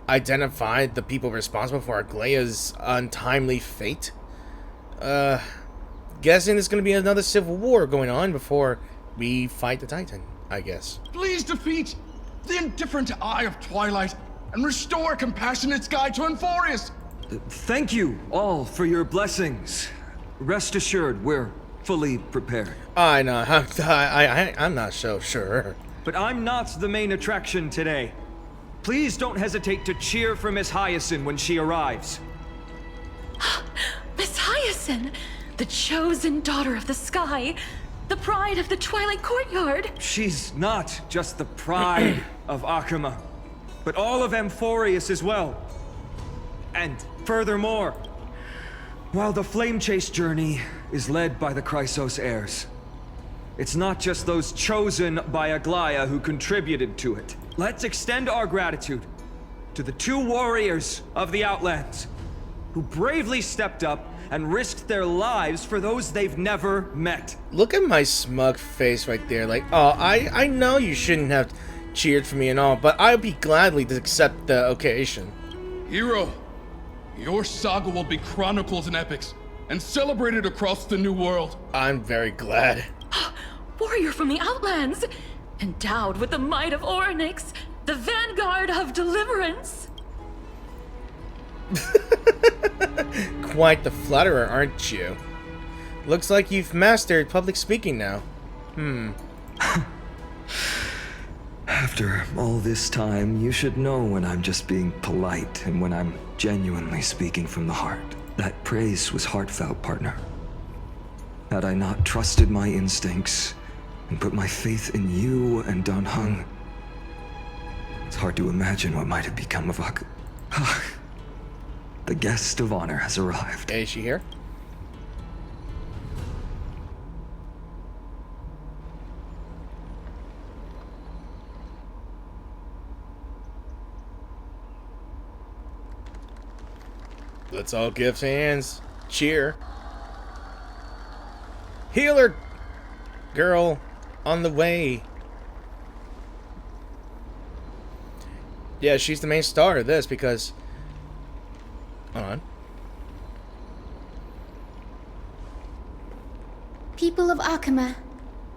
identified the people responsible for Aglaea's untimely fate. Guessing there's gonna be another civil war going on before we fight the Titan, I guess. Please defeat the indifferent Eye of Twilight and restore compassionate sky to Enforius. Thank you all for your blessings. Rest assured, we're fully prepared. I know. I'm not so sure. But I'm not the main attraction today. Please don't hesitate to cheer for Miss Hyacine when she arrives. Miss Hyacine, the chosen daughter of the sky, the pride of the Twilight Courtyard. She's not just the pride of Akama, but all of Enforius as well. And furthermore, while the Flame Chase journey is led by the Chrysos heirs, it's not just those chosen by Aglaea who contributed to it. Let's extend our gratitude to the two warriors of the Outlands who bravely stepped up and risked their lives for those they've never met. Look at my smug face right there. Like, oh, I know you shouldn't have cheered for me and all, but I'd be gladly to accept the occasion. Hero, your saga will be chronicled in epics and celebrated across the New World. I'm very glad. Warrior from the Outlands, endowed with the might of Orynyx, the vanguard of deliverance. Quite the flutterer, aren't you? Looks like you've mastered public speaking now. After all this time, you should know when I'm just being polite and when I'm genuinely speaking from the heart. That praise was heartfelt, partner. Had I not trusted my instincts and put my faith in you and Don Hung, it's hard to imagine what might have become of Ak. The guest of honor has arrived. Is she here? Let's all give hands. Cheer. Healer girl on the way. Yeah, she's the main star of this because... Hold on. People of Akama,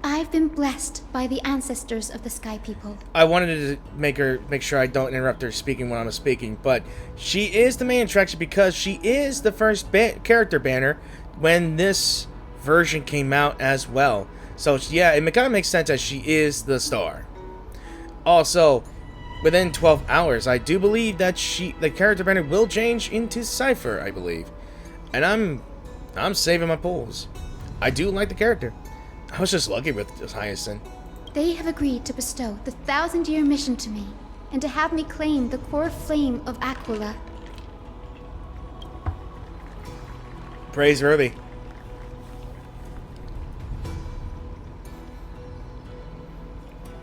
I've been blessed by the ancestors of the Sky People. I wanted to make sure I don't interrupt her speaking when I'm speaking, but she is the main attraction because she is the first character banner when this version came out as well. So yeah, it kind of makes sense that she is the star. Also, within 12 hours, I do believe that the character banner will change into Cypher, I believe. And I'm saving my pulls. I do like the character. I was just lucky with this Hyacine. They have agreed to bestow the 1,000-year mission to me, and to have me claim the core flame of Aglaea. Praise Ruby.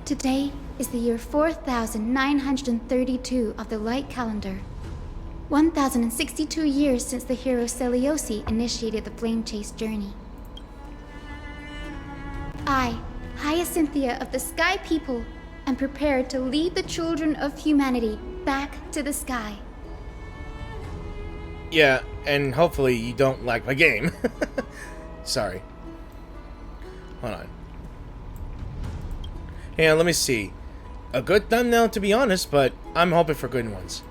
Today is the year 4932 of the Light Calendar. 1062 years since the hero Seliosi initiated the Flame Chase journey. I, Hyacinthia of the Sky People, am prepared to lead the children of humanity back to the sky. Yeah, and hopefully you don't like my game. Sorry. Hold on. Hang on, let me see. A good thumbnail, to be honest, but I'm hoping for good ones.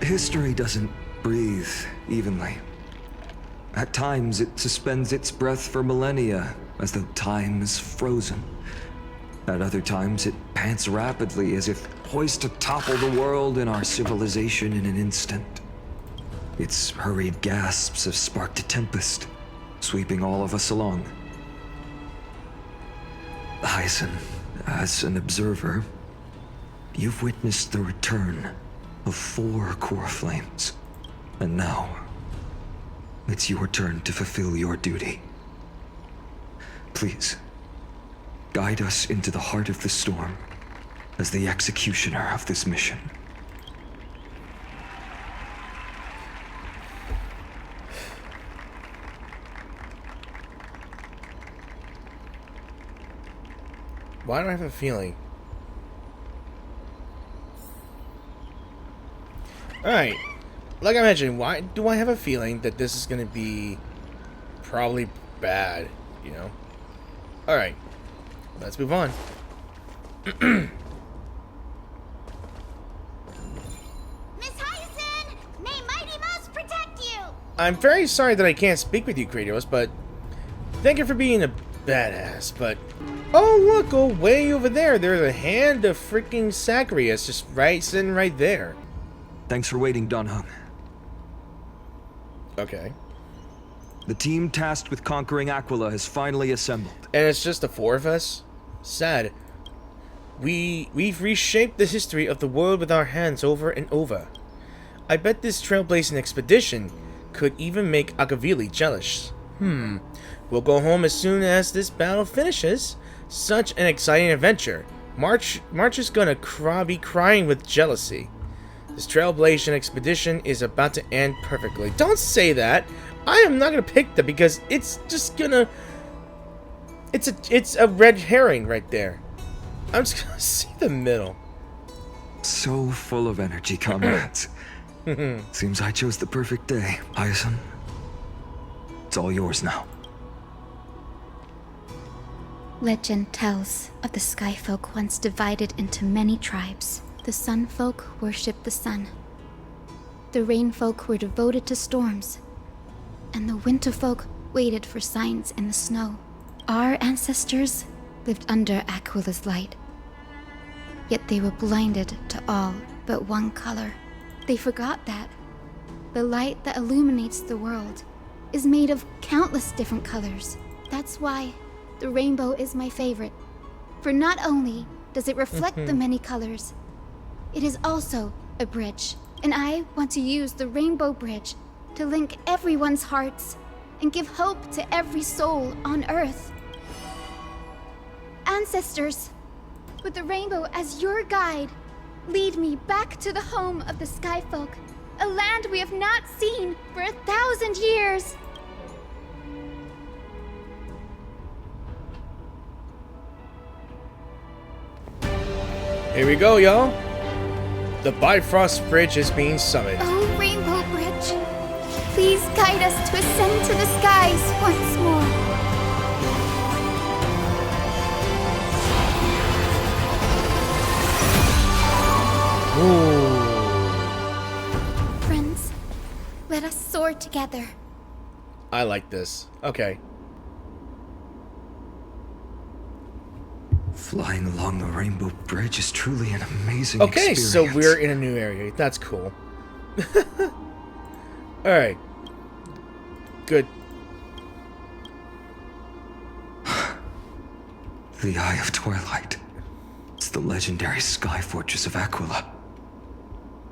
History doesn't breathe evenly. At times, it suspends its breath for millennia, as though time is frozen. At other times, it pants rapidly, as if poised to topple the world and our civilization in an instant. Its hurried gasps have sparked a tempest, sweeping all of us along. Hyacine, as an observer, you've witnessed the return of 4 core flames. And now, it's your turn to fulfill your duty. Please, guide us into the heart of the storm as the executioner of this mission. Why do I have a feeling? Alright. Like I mentioned, why do I have a feeling that this is going to be probably bad, you know? Alright. Let's move on. Miss Hyacine! May Mighty Mouse protect you! I'm very sorry that I can't speak with you, Kratos, but thank you for being a badass, but... Oh, look, go way over there. There's a hand of freaking Zacharias just sitting right there. Thanks for waiting, Don Hung. Okay. The team tasked with conquering Aglaea has finally assembled. And it's just the 4 of us? Sad. We've reshaped the history of the world with our hands over and over. I bet this trailblazing expedition could even make Agavili jealous. We'll go home as soon as this battle finishes. Such an exciting adventure. March is gonna be crying with jealousy. This trailblazing expedition is about to end perfectly. Don't say that. I am not gonna pick that because it's just gonna... It's a red herring right there. I'm just gonna see the middle. So full of energy, comrades. Seems I chose the perfect day, Hyacine. It's all yours now. Legend tells of the Sky Folk once divided into many tribes. The Sun Folk worshipped the sun. The Rain Folk were devoted to storms. And the Winter Folk waited for signs in the snow. Our ancestors lived under Aglaea's light. Yet they were blinded to all but one color. They forgot that the light that illuminates the world is made of countless different colors. That's why the rainbow is my favorite. For not only does it reflect the many colors, it is also a bridge. And I want to use the Rainbow Bridge to link everyone's hearts and give hope to every soul on Earth. Ancestors, with the rainbow as your guide, lead me back to the home of the Sky Folk, a land we have not seen for 1,000 years. Here we go, y'all. The Bifrost Bridge is being summoned. Oh, Rainbow Bridge, please guide us to ascend to the skies once more. Ooh. Friends, let us soar together. I like this. Okay. Flying along the Rainbow Bridge is truly an amazing Okay, experience. so we're in a new area. That's cool. Alright. Good. The Eye of Twilight. It's the legendary sky fortress of Aquila.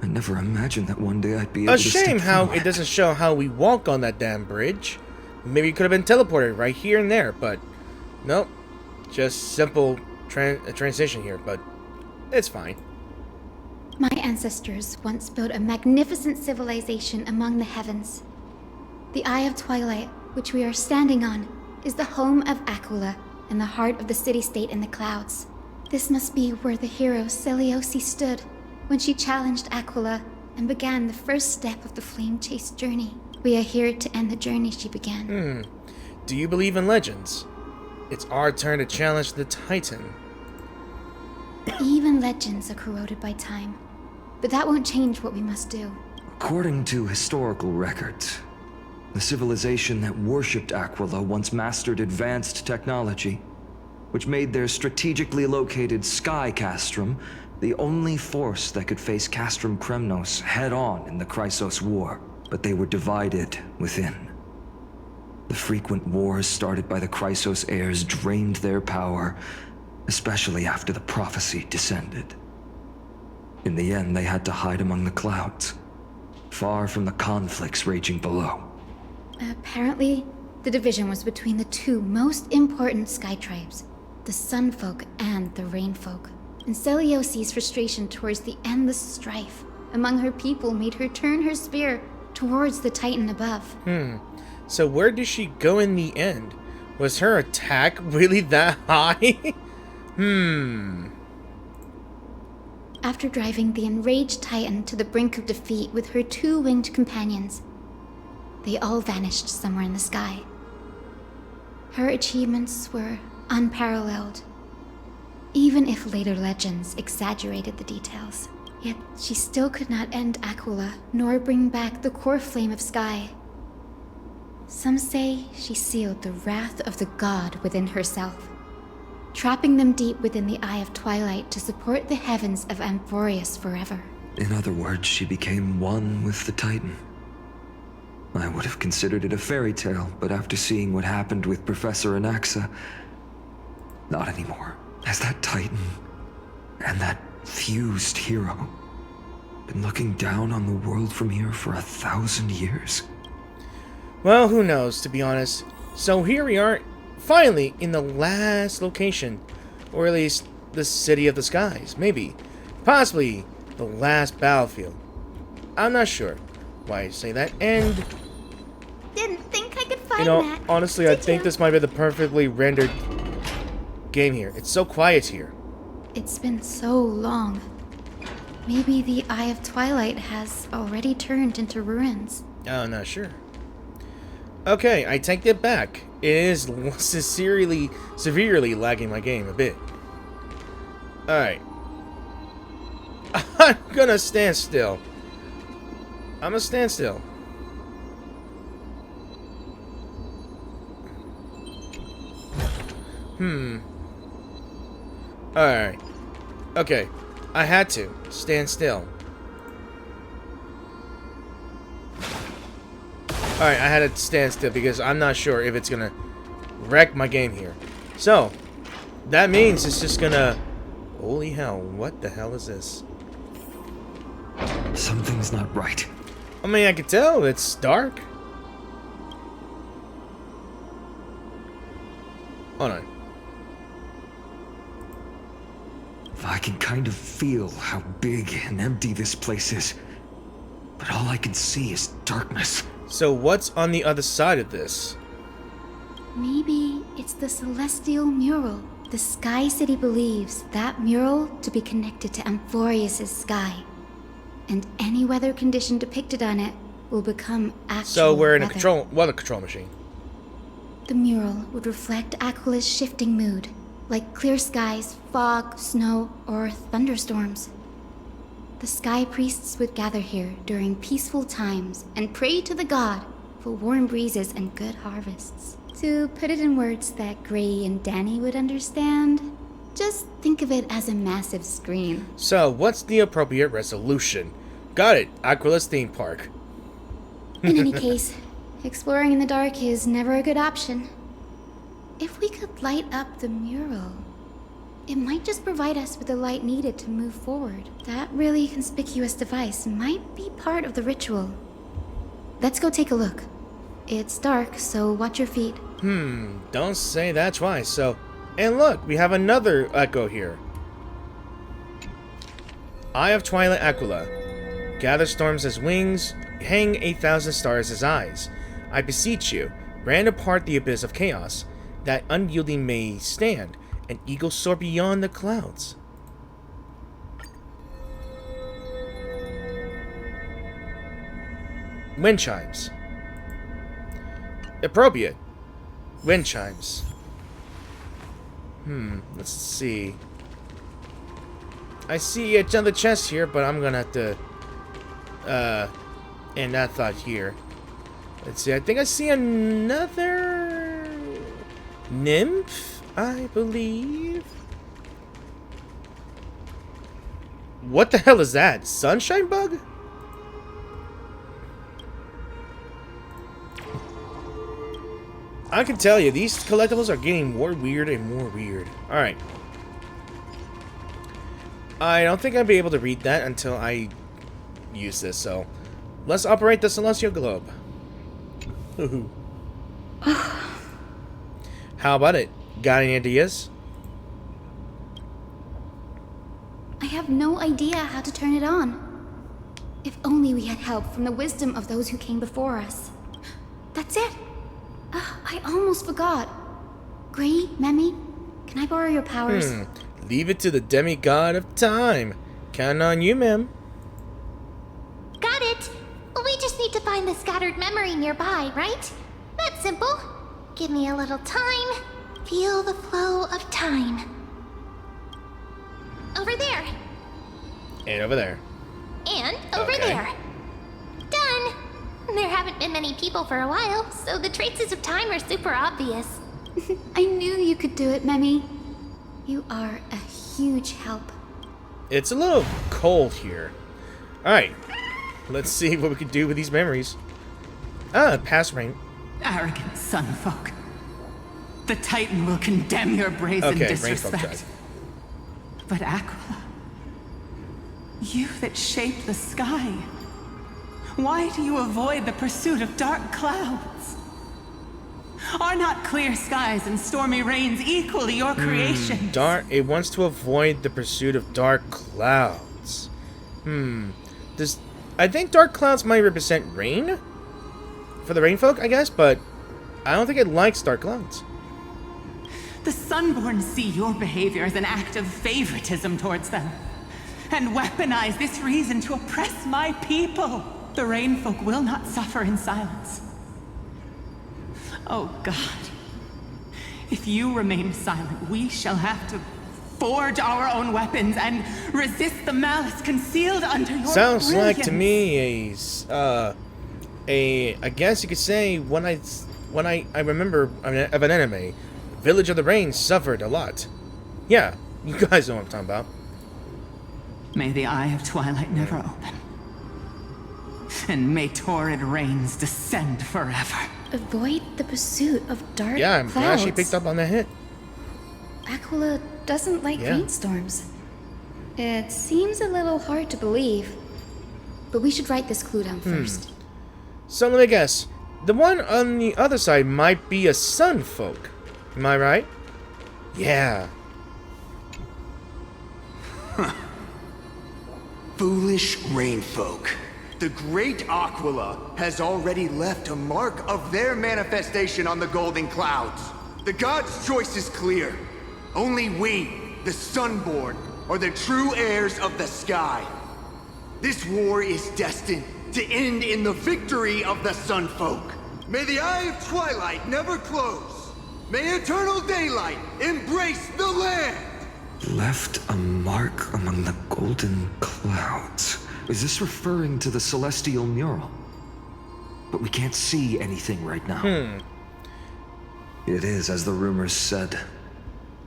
I never imagined that one day I'd be able A to step shame how through it doesn't show how we walk on that damn bridge. Maybe it could have been teleported right here and there, but nope. Just simple transition here, but it's fine. My ancestors once built a magnificent civilization among the heavens. The Eye of Twilight, which we are standing on, is the home of Aquila and the heart of the city-state in the clouds. This must be where the hero Seleucus stood when she challenged Aquila and began the first step of the flame-chased journey. We are here to end the journey she began. Do you believe in legends? It's our turn to challenge the Titan. Even legends are corroded by time, but that won't change what we must do. According to historical records, the civilization that worshipped Aquila once mastered advanced technology, which made their strategically located sky castrum the only force that could face Castrum Kremnos head-on in the Chrysos War. But they were divided within. The frequent wars started by the Chrysos heirs drained their power, especially after the prophecy descended. In the end, they had to hide among the clouds, far from the conflicts raging below. Apparently, the division was between the two most important sky tribes, the Sun Folk and the Rain Folk. And Seleucus' frustration towards the endless strife among her people made her turn her spear towards the Titan above. So where did she go in the end? Was her attack really that high? After driving the enraged Titan to the brink of defeat with her two winged companions, they all vanished somewhere in the sky. Her achievements were unparalleled, even if later legends exaggerated the details. Yet she still could not end Aquila, nor bring back the core flame of sky. Some say she sealed the wrath of the god within herself, trapping them deep within the Eye of Twilight to support the heavens of Amphorius forever. In other words, she became one with the Titan. I would have considered it a fairy tale, but after seeing what happened with Professor Anaxa, not anymore. Has that Titan and that fused hero been looking down on the world from here for 1,000 years? Well, who knows, to be honest. So here we are, finally, in the last location. Or at least, the City of the Skies. Maybe. Possibly, the last battlefield. I'm not sure why I say that, and... Didn't think I could find you know, that. honestly, I think this might be the perfectly rendered game here. It's so quiet here. It's been so long. Maybe the Eye of Twilight has already turned into ruins. Oh, I'm not sure. Okay, I take it back. It is severely lagging my game a bit. Alright. I'm gonna stand still. I'm gonna stand still. Alright. Okay. I had to stand still. Alright, I had to stand still because I'm not sure if it's gonna wreck my game here. So, that means it's just gonna... Holy hell, what the hell is this? Something's not right. I mean, I can tell, it's dark. Hold on. I can kind of feel how big and empty this place is, but all I can see is darkness. So what's on the other side of this? Maybe it's the celestial mural. The Sky City believes that mural to be connected to Amphorius' sky, and any weather condition depicted on it will become actual So we're in a weather. weather control machine. The mural would reflect Aquila's shifting mood, like clear skies, fog, snow, or thunderstorms. The sky priests would gather here during peaceful times and pray to the god for warm breezes and good harvests. To put it in words that Gray and Danny would understand, just think of it as a massive screen. So what's the appropriate resolution? Got it, Aquila's theme park. In any case, exploring in the dark is never a good option. If we could light up the mural... It might just provide us with the light needed to move forward. That really conspicuous device might be part of the ritual. Let's go take a look. It's dark, so watch your feet. Don't say that twice. So, and look, we have another echo here. Eye of Twilight Aglaea. Gather storms as wings, hang 8,000 stars as eyes. I beseech you, brand apart the abyss of chaos, that unyielding may stand, an eagle soar beyond the clouds. Wind chimes. Appropriate. Wind chimes. Let's see. I see another chest here, but I'm gonna have to end that thought here. Let's see, I think I see another nymph, I believe. What the hell is that? Sunshine bug? I can tell you, these collectibles are getting more weird and more weird. Alright. I don't think I'll be able to read that until I use this, so let's operate the Celestial Globe. How about it? Got any ideas? I have no idea how to turn it on. If only we had help from the wisdom of those who came before us. That's it. I almost forgot. Gray, Memmy, can I borrow your powers? Leave it to the demigod of time. Counting on you, ma'am. Got it! We just need to find the scattered memory nearby, right? That's simple. Give me a little time. Feel the flow of time. Over there. And over there. And over there. Done! There haven't been many people for a while, so the traces of time are super obvious. I knew you could do it, Memmy. You are a huge help. It's a little cold here. Alright. Let's see what we can do with these memories. Past rain. Arrogant sunfolk. The Titan will condemn your brazen disrespect. But Aglaea, you that shape the sky, why do you avoid the pursuit of dark clouds? Are not clear skies and stormy rains equally your creation? It wants to avoid the pursuit of dark clouds. I think dark clouds might represent rain? For the rainfolk, I guess, but I don't think it likes dark clouds. The Sunborn see your behavior as an act of favoritism towards them, and weaponize this reason to oppress my people. The rainfolk will not suffer in silence. Oh God, if you remain silent, we shall have to forge our own weapons and resist the malice concealed under your Sounds brilliance. like to me I guess you could say when I remember of an anime, Village of the Rain suffered a lot. Yeah, you guys know what I'm talking about. May the Eye of Twilight never open, and may torrid rains descend forever. Avoid the pursuit of dark Yeah, I'm glad clouds. she picked up on that hit. Aglaea doesn't like rainstorms. It seems a little hard to believe. But we should write this clue down first. So let me guess. The one on the other side might be a sunfolk. Am I right? Yeah. Foolish rainfolk. The great Aglaea has already left a mark of their manifestation on the golden clouds. The gods' choice is clear. Only we, the Sunborn, are the true heirs of the sky. This war is destined to end in the victory of the Sunfolk. May the Eye of Twilight never close. May eternal daylight embrace the land! Left a mark among the golden clouds. Is this referring to the celestial mural? But we can't see anything right now. It is, as the rumors said.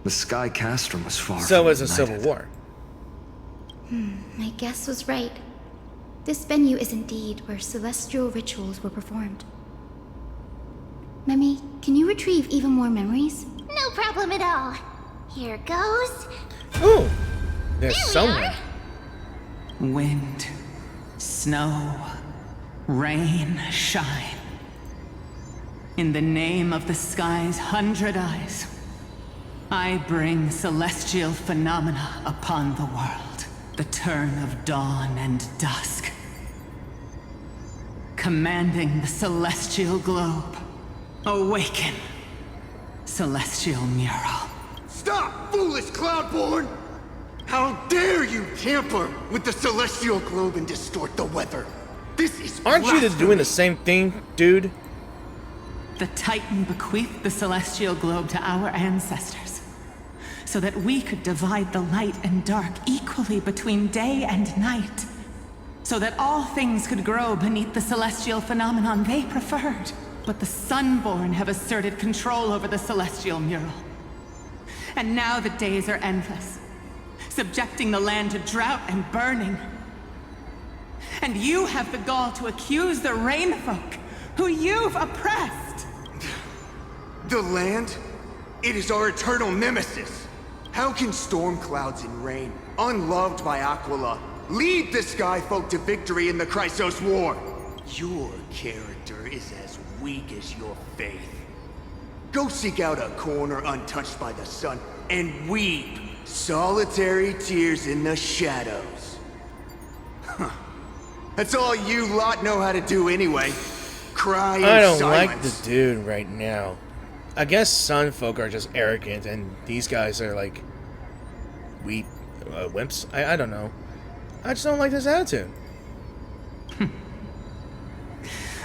The Sky Castrum was far So from was a united. civil war. My guess was right. This venue is indeed where celestial rituals were performed. Memmy, can you retrieve even more memories? No problem at all. Here goes. Ooh, there's someone. Wind, snow, rain, shine. In the name of the sky's 100 eyes, I bring celestial phenomena upon the world. The turn of dawn and dusk. Commanding the celestial globe. Awaken, celestial mural. Stop, foolish Cloudborn! How dare you tamper with the celestial globe and distort the weather? This is Aren't you blasphemy. doing the same thing, dude? The Titan bequeathed the celestial globe to our ancestors, so that we could divide the light and dark equally between day and night, so that all things could grow beneath the celestial phenomenon they preferred. But the Sunborn have asserted control over the celestial mural. And now the days are endless, subjecting the land to drought and burning. And you have the gall to accuse the Rainfolk, who you've oppressed. The land? It is our eternal nemesis. How can storm clouds and rain, unloved by Aglaea, lead the Skyfolk to victory in the Chrysos War? Your character is as weak as your faith. Go seek out a corner untouched by the sun and weep solitary tears in the shadows. Huh. That's all you lot know how to do anyway. Cry in I don't silence. like the dude right now. I guess Sunfolk are just arrogant, and these guys are like wimps. I don't know. I just don't like this attitude.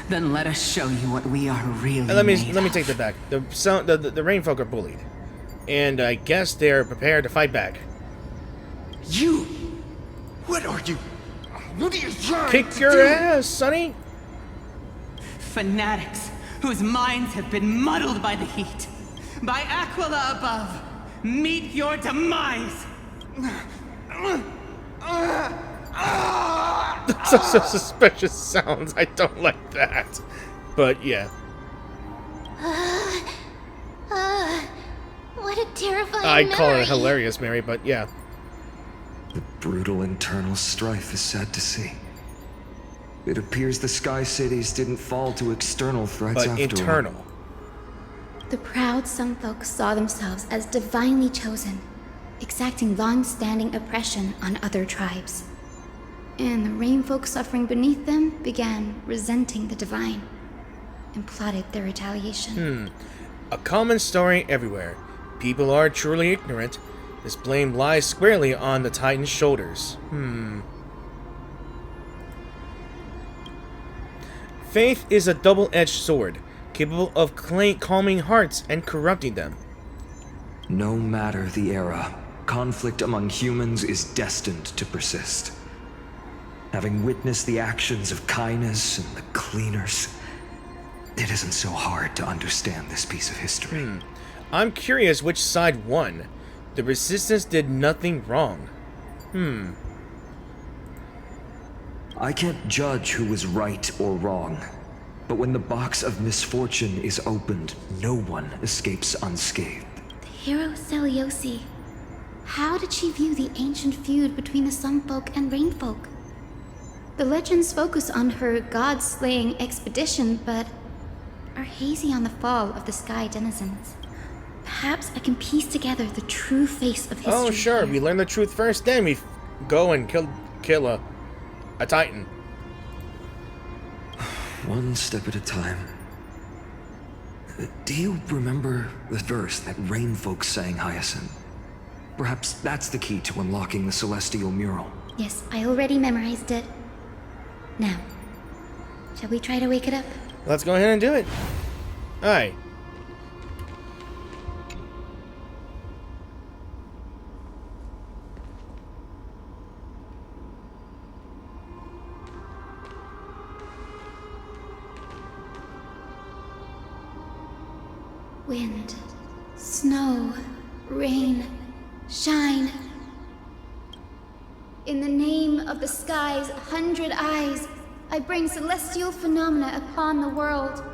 Then let us show you what we are really Let me made take that back. The Rainfolk are bullied, and I guess they're prepared to fight back. You? What are you? What are you trying Kick to your do? ass, Sonny! Fanatics whose minds have been muddled by the heat. By Aglaea above, meet your demise! Those are so suspicious sounds. I don't like that. But yeah. What a terrifying I call memory. it hilarious, Mary, but yeah. The brutal internal strife is sad to see. It appears the Sky Cities didn't fall to external threats But after internal. all. The proud Sunfolk saw themselves as divinely chosen, exacting long-standing oppression on other tribes. And the Rainfolk suffering beneath them began resenting the divine and plotted their retaliation. A common story everywhere. People are truly ignorant. This blame lies squarely on the Titan's shoulders. Faith is a double-edged sword, capable of calming hearts and corrupting them. No matter the era, conflict among humans is destined to persist. Having witnessed the actions of Kindness and the Cleaners, it isn't so hard to understand this piece of history. I'm curious which side won. The Resistance did nothing wrong. I can't judge who was right or wrong, but when the box of misfortune is opened, no one escapes unscathed. The hero Celiosi. How did she view the ancient feud between the Sunfolk and Rainfolk? The legends focus on her god-slaying expedition, but are hazy on the fall of the Sky Denizens. Perhaps I can piece together the true face of history. Oh, sure. here. We learn the truth first, then we go and kill a Titan. One step at a time. Do you remember the verse that Rainfolk sang, Hyacine? Perhaps that's the key to unlocking the celestial mural. Yes, I already memorized it. Now, shall we try to wake it up? Let's go ahead and do it. Alright. Wind, snow, rain, shine. In the name of the sky's 100 eyes, I bring celestial phenomena upon the world.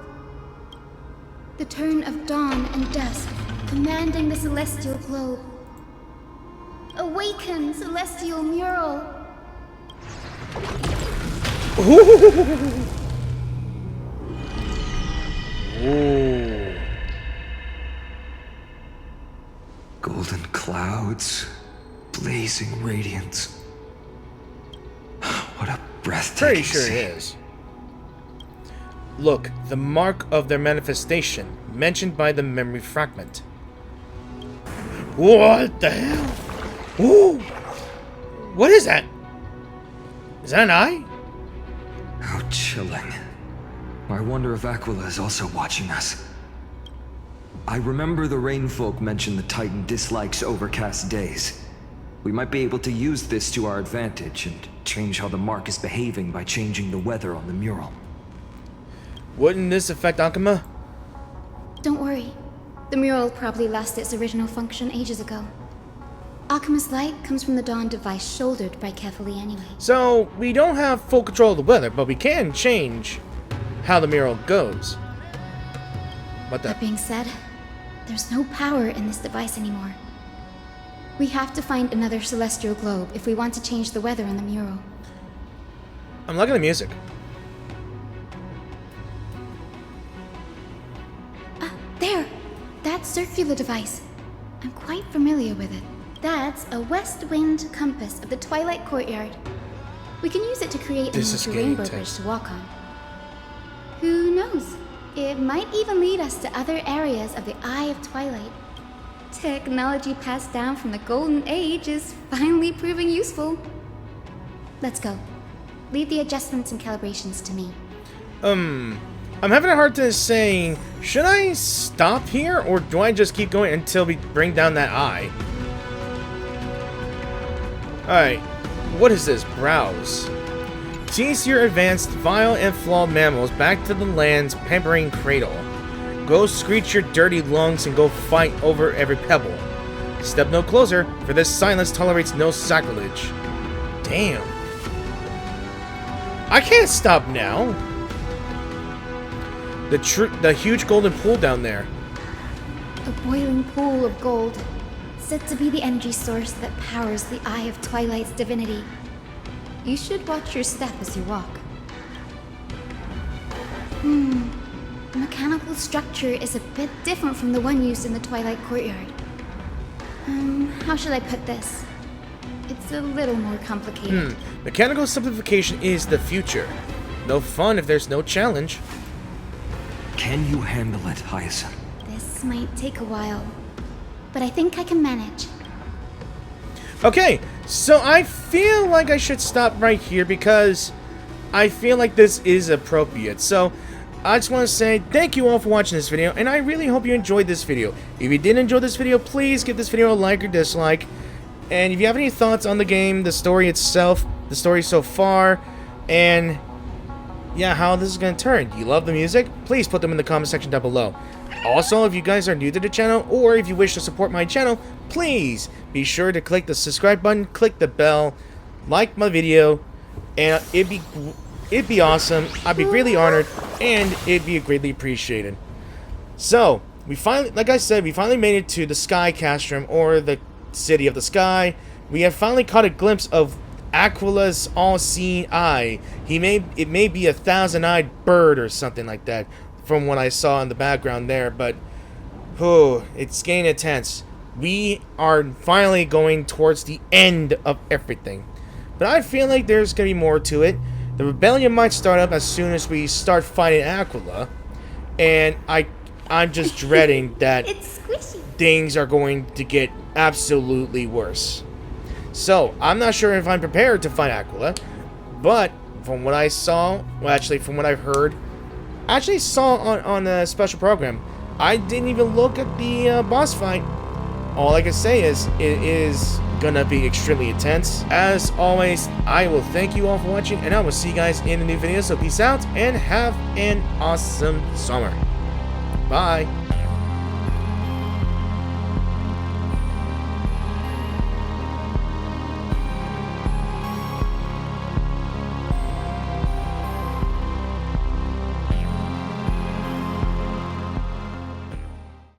The turn of dawn and dusk, commanding the celestial globe. Awaken, celestial mural. Ooh. Golden clouds, blazing radiance. What a breathtaking Pretty sure scene. it is. Look, the mark of their manifestation, mentioned by the memory fragment. What the hell? Ooh! What is that? Is that an eye? How chilling. I wonder if Aquila is also watching us. I remember the Rainfolk mentioned the Titan dislikes overcast days. We might be able to use this to our advantage and change how the mark is behaving by changing the weather on the mural. Wouldn't this affect Akuma? Don't worry. The mural probably lost its original function ages ago. Akuma's light comes from the Dawn device shouldered by Kefali anyway. So, we don't have full control of the weather, but we can change how the mural goes. What the? That being said, there's no power in this device anymore. We have to find another celestial globe if we want to change the weather on the mural. I'm liking the music. There! That circular device. I'm quite familiar with it. That's a west wind compass of the Twilight Courtyard. We can use it to create a miniature rainbow bridge to walk on. Who knows? It might even lead us to other areas of the Eye of Twilight. Technology passed down from the Golden Age is finally proving useful. Let's go. Leave the adjustments and calibrations to me. I'm having a hard time saying, should I stop here or do I just keep going until we bring down that eye? Alright, what is this? Browse. Tease your advanced, vile, and flawed mammals back to the land's pampering cradle. Go screech your dirty lungs and go fight over every pebble. Step no closer, for this silence tolerates no sacrilege. Damn. I can't stop now. The huge golden pool down there. A boiling pool of gold, said to be the energy source that powers the Eye of Twilight's divinity. You should watch your step as you walk. The mechanical structure is a bit different from the one used in the Twilight Courtyard. How should I put this? It's a little more complicated. Mechanical simplification is the future. No fun if there's no challenge. Can you handle it, Hyacine? This might take a while, but I think I can manage. Okay, so I feel like I should stop right here because I feel like this is appropriate. So I just want to say thank you all for watching this video, and I really hope you enjoyed this video. If you did enjoy this video, please give this video a like or dislike. And if you have any thoughts on the game, the story itself, the story so far, and yeah, how this is going to turn. Do you love the music? Please put them in the comment section down below. Also, if you guys are new to the channel, or if you wish to support my channel, please be sure to click the subscribe button, click the bell, like my video, and it'd be awesome. I'd be greatly honored, and it'd be greatly appreciated. So, we finally, like I said, we finally made it to the Sky Castrum, or the City of the Sky. We have finally caught a glimpse of Aquila's all-seeing eye. It may be a thousand-eyed bird or something like that, from what I saw in the background there, but it's getting intense. We are finally going towards the end of everything, but I feel like there's gonna be more to it. The rebellion might start up as soon as we start fighting Aquila, and I'm just dreading that things are going to get absolutely worse. So, I'm not sure if I'm prepared to fight Aglaea, but from what I saw, well, actually, from what I've heard, I actually saw on a special program, I didn't even look at the boss fight. All I can say is, it is gonna be extremely intense. As always, I will thank you all for watching, and I will see you guys in a new video, so peace out, and have an awesome summer. Bye.